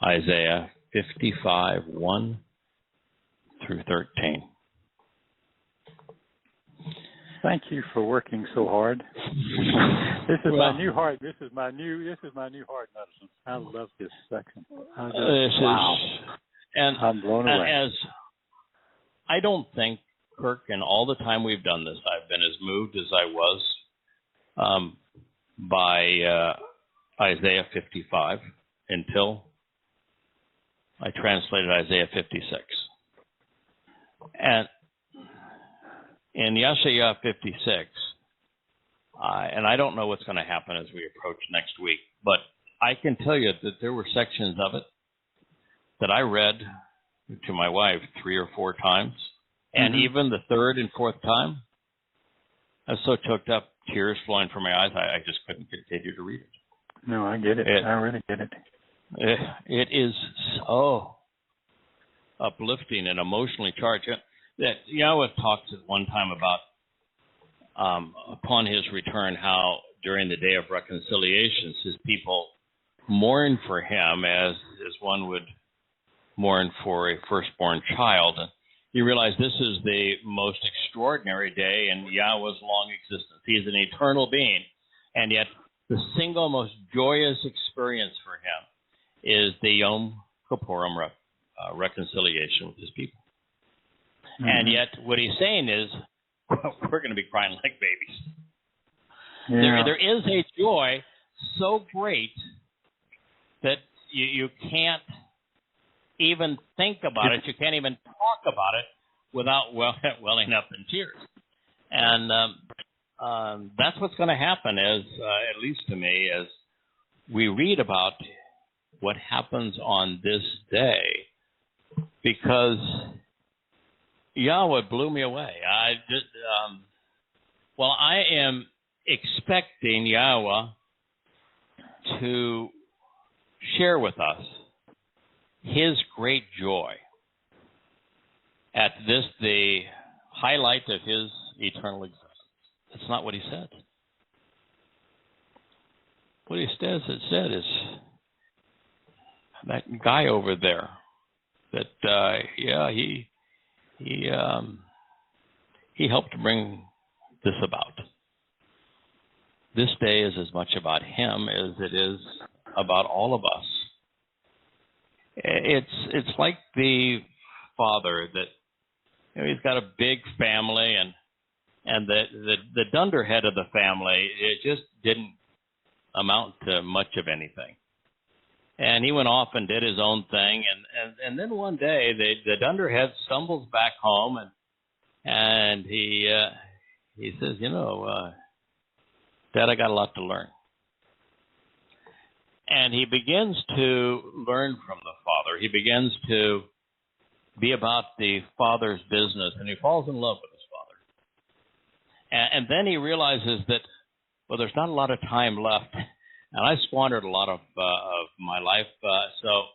Isaiah 55, 1 through 13. Thank you for working so hard. This is my new heart. This is my new heart medicine. I love this section. And I'm blown away. As I don't think, Kirk, in all the time we've done this, I've been as moved as I was by Isaiah 55 until I translated Isaiah 56. And in Yahshua 56, and I don't know what's going to happen as we approach next week, but I can tell you that there were sections of it that I read to my wife 3 or 4 times, and even the third and fourth time, I was so choked up, tears flowing from my eyes, I just couldn't continue to read it. No, I get it. I really get it. It is so uplifting and emotionally charged. That Yahweh talks at one time about upon his return, how during the day of reconciliations, his people mourn for him as one would mourn for a firstborn child. And you realize this is the most extraordinary day in Yahweh's long existence. He is an eternal being, and yet the single most joyous experience for him is the Yom Kippurim reconciliation with his people. And yet what he's saying is, we're going to be crying like babies. Yeah. There is a joy so great that you can't even think about it. You can't even talk about it without welling up in tears. And that's what's going to happen, as at least to me, as we read about what happens on this day, because Yahweh blew me away. I am expecting Yahweh to share with us his great joy at this, the highlight of his eternal existence. That's not what he said. What he said is that guy over there, that he helped bring this about. This day is as much about him as it is about all of us. It's like the father that, you know, he's got a big family, and the dunderhead of the family, it just didn't amount to much of anything. And he went off and did his own thing, and then one day the dunderhead stumbles back home, and he says, you know, Dad, I got a lot to learn. And he begins to learn from the father. He begins to be about the father's business, and he falls in love with his father. And then he realizes that, well, there's not a lot of time left, and I squandered a lot of my life. So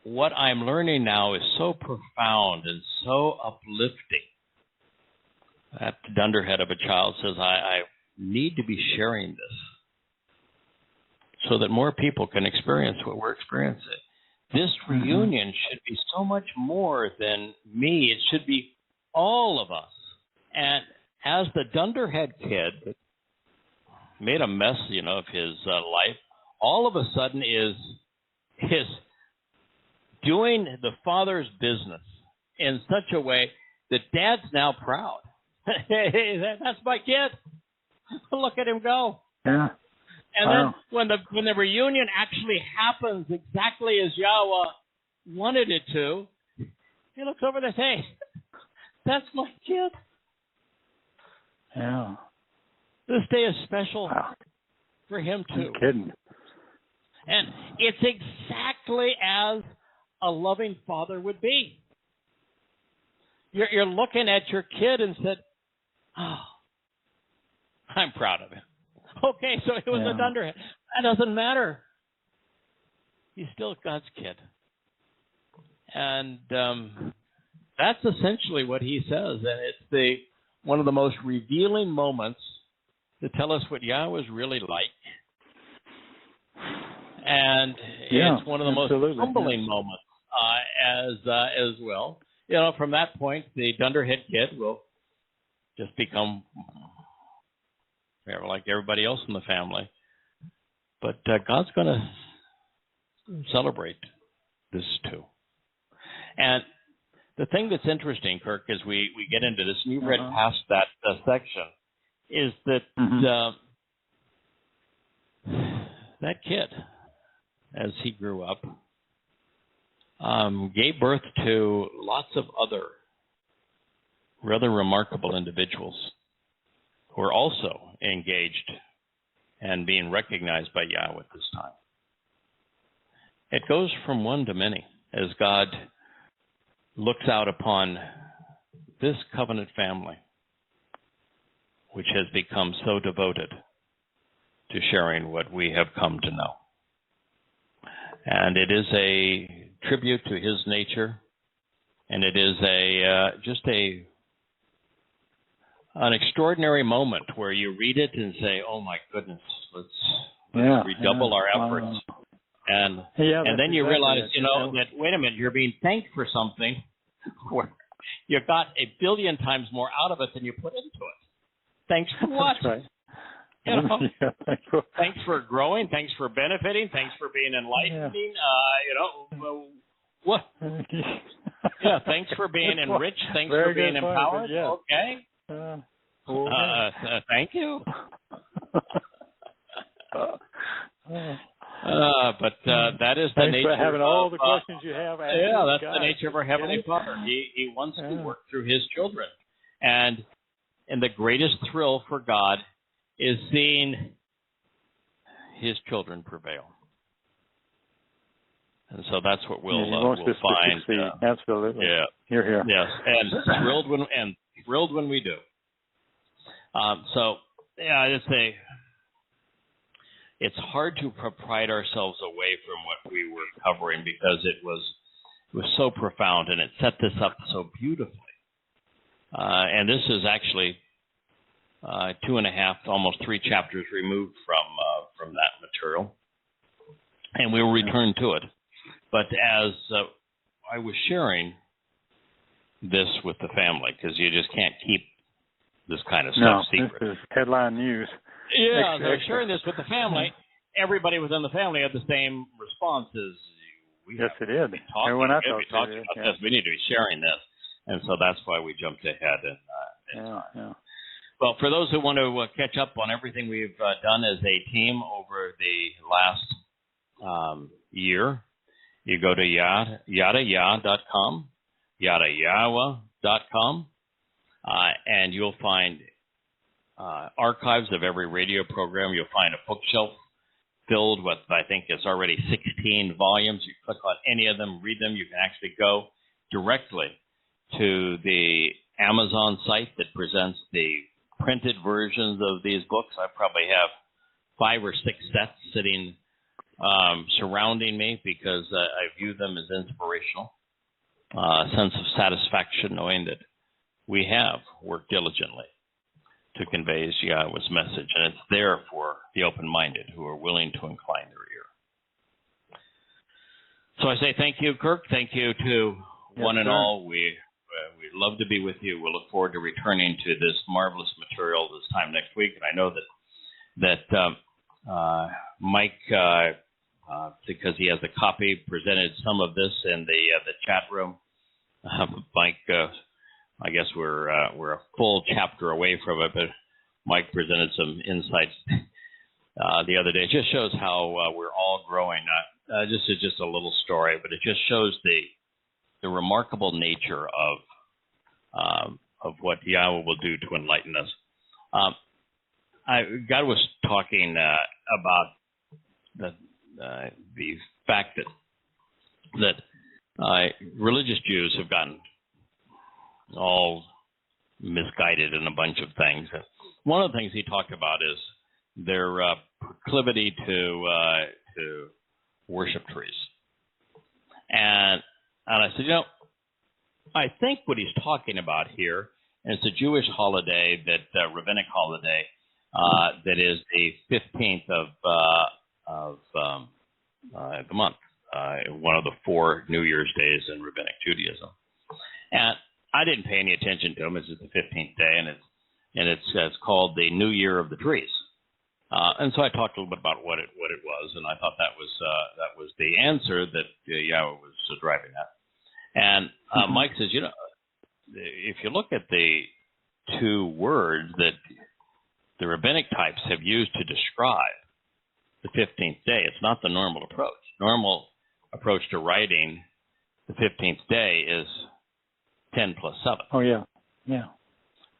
what I'm learning now is so profound and so uplifting that the dunderhead of a child says, I need to be sharing this so that more people can experience what we're experiencing. This reunion should be so much more than me. It should be all of us. And as the dunderhead kid made a mess, you know, of his life, all of a sudden is doing the father's business in such a way that Dad's now proud. Hey, that's my kid. Look at him go. Yeah. And then when the reunion actually happens exactly as Yahowah wanted it to, he looks over and says, hey, that's my kid. Yeah. This day is special for him too. No kidding. And it's exactly as a loving father would be. You're looking at your kid and said, oh, I'm proud of him. Okay, so it was a dunderhead. That doesn't matter. He's still God's kid. And that's essentially what he says. And it's one of the most revealing moments to tell us what Yahweh is really like. And it's one of the most humbling moments as well. You know, from that point, the dunderhead kid will just become like everybody else in the family. But God's going to celebrate this too. And the thing that's interesting, Kirk, as we get into this, and you read past that section, is that that kid, as he grew up, gave birth to lots of other rather remarkable individuals who are also engaged and being recognized by Yahweh at this time. It goes from one to many as God looks out upon this covenant family, which has become so devoted to sharing what we have come to know. And it is a tribute to his nature, and it is an extraordinary moment where you read it and say, "Oh my goodness, let's redouble our efforts." And then you realize, that wait a minute, you're being thanked for something where you got 1 billion times more out of it than you put into it. Thanks for what? That's right. Thanks for growing. Thanks for benefiting. Thanks for being enlightening. What? Thanks for being enriched. Thanks for being empowered. Okay. Thank you. But that is the nature for having all the questions you have. That's the nature of our Heavenly Father. He wants to work through His children. And the greatest thrill for God is seeing His children prevail. And so that's what we'll find. Absolutely. Yeah. Here. Yes. And thrilled when we do. It's hard to pride ourselves away from what we were covering because it was was so profound, and it set this up so beautifully. And this is actually 2.5, almost 3 chapters removed from that material, and we will return to it. But as I was sharing this with the family, because you just can't keep this kind of stuff secret. This is headline news. Yeah, they're sharing this with the family. Everybody within the family had the same responses. Yes, it is. Everyone I talked to about this. We need to be sharing this, and so that's why we jumped ahead. Well, for those who want to catch up on everything we've done as a team over the last year, you go to YadaYah.com, YadaYahweh.com, and you'll find archives of every radio program. You'll find a bookshelf filled with, I think it's already 16 volumes. You click on any of them, read them. You can actually go directly to the Amazon site that presents the printed versions of these books. I probably have 5 or 6 sets sitting surrounding me because I view them as inspirational. A sense of satisfaction knowing that we have worked diligently to convey Yahweh's message, and it's there for the open-minded who are willing to incline their ear. So I say thank you, Kirk. Thank you to one and all. We'd love to be with you. We'll look forward to returning to this marvelous material this time next week. And I know that Mike, because he has a copy, presented some of this in the chat room. Mike, I guess we're a full chapter away from it, but Mike presented some insights the other day. It just shows how we're all growing. This is just a little story, but it just shows the remarkable nature of what Yahweh will do to enlighten us. God was talking about the fact that religious Jews have gotten all misguided in a bunch of things. One of the things he talked about is their proclivity to worship trees. And I said, I think what he's talking about here, and it's a Jewish holiday, rabbinic holiday, that is the 15th of the month, one of the 4 New Year's days in rabbinic Judaism. And I didn't pay any attention to him. It's just the 15th day, and it's called the New Year of the Trees. And so I talked a little bit about what it was, and I thought that was the answer that Yahweh was driving at. And Mike says, if you look at the 2 words that the rabbinic types have used to describe the 15th day, it's not the normal approach. Normal approach to writing the 15th day is 10 plus 7. Oh, yeah.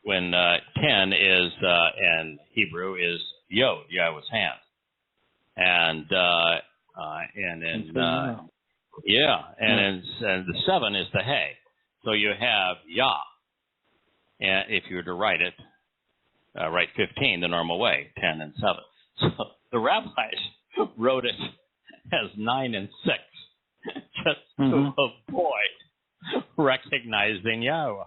When 10 is, in Hebrew, is Yod, Yahweh's hand. And the 7 is the Hey. So you have Yah. And if you were to write it, write 15 the normal way, 10 and 7. So the rabbis wrote it as 9 and 6, just to avoid recognizing Yahweh.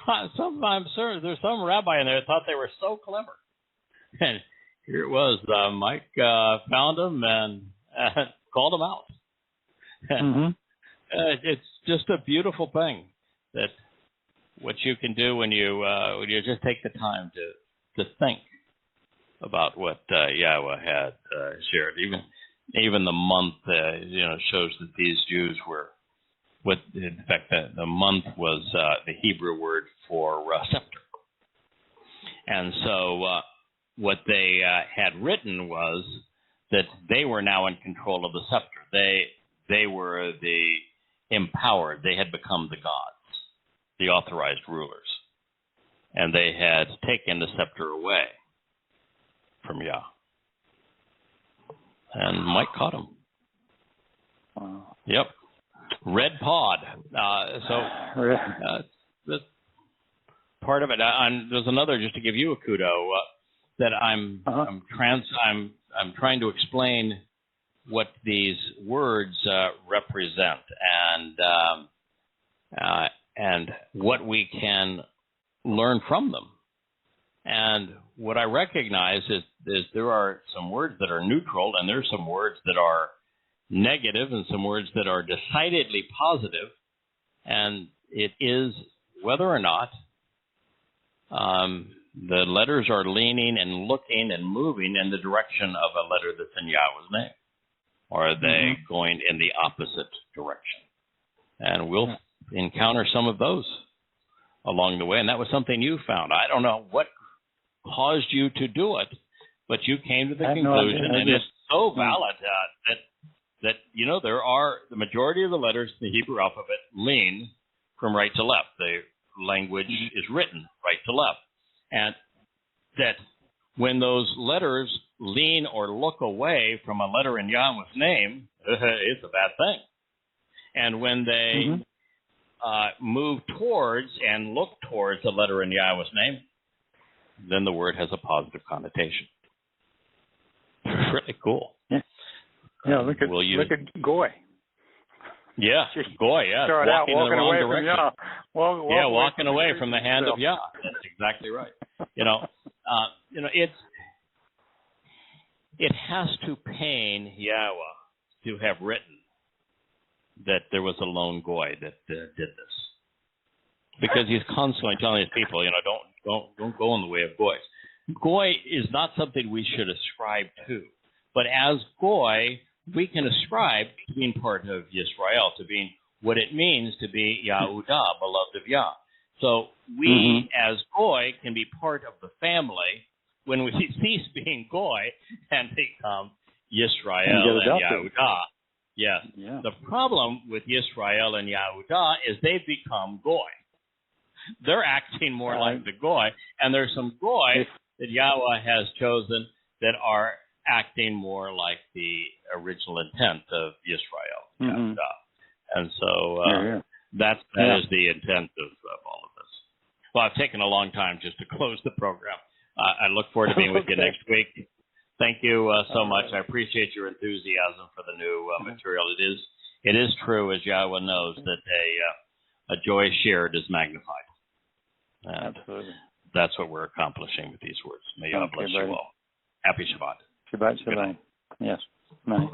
I'm sure there's some rabbi in there that thought they were so clever. And here it was. Mike found them and called them out. It's just a beautiful thing that what you can do when you just take the time to think about what Yahweh had shared. Even the month, shows that these Jews were. In fact, the month was the Hebrew word for scepter. And so what they had written was that they were now in control of the scepter. They were the empowered. They had become the gods, the authorized rulers. And they had taken the scepter away from Yah. And Mike caught him. Wow. Yep. Red pod. This part of it. There's another, just to give you a kudo, that I'm trying to explain what these words represent and what we can learn from them. And what I recognize is there are some words that are neutral, and there's some words that are negative, and some words that are decidedly positive. And it is whether or not the letters are leaning and looking and moving in the direction of a letter that's in Yahweh's name, or are they going in the opposite direction? And we'll encounter some of those along the way. And that was something you found. I don't know what caused you to do it, but you came to the conclusion, and it's so valid that there are the majority of the letters in the Hebrew alphabet lean from right to left. The language is written right to left, and that when those letters lean or look away from a letter in Yahweh's name, it's a bad thing. And when they move towards and look towards a letter in Yahweh's name, then the word has a positive connotation. Really cool. Yeah, look at Goy. Yeah, Goy, yeah. Started out walking away from Yah. Walking away from the hand of Yah. That's exactly right. It has to pain Yahweh to have written that there was a lone Goy that did this, because he's constantly telling his people, don't go in the way of Goys. Goy is not something we should ascribe to, but as Goy, we can ascribe to being part of Yisrael, to being what it means to be Yahudah, beloved of Yah. So we, as Goy, can be part of the family when we cease being Goy and become Yisrael and Yahudah. Yes. Yeah. The problem with Yisrael and Yahudah is they've become Goy. They're acting more like the Goy, and there's some Goy that Yahweh has chosen that are acting more like the original intent of Yisrael, Yahudah. And so that is the intent of all of this. Well, I've taken a long time just to close the program. I look forward to being with you next week. Thank you so much. I appreciate your enthusiasm for the new material. It is true, as Yahweh knows, that a joy shared is magnified. And absolutely. That's what we're accomplishing with these words. May God bless you all. Happy Shabbat. Shabbat shalom. Yes. Night.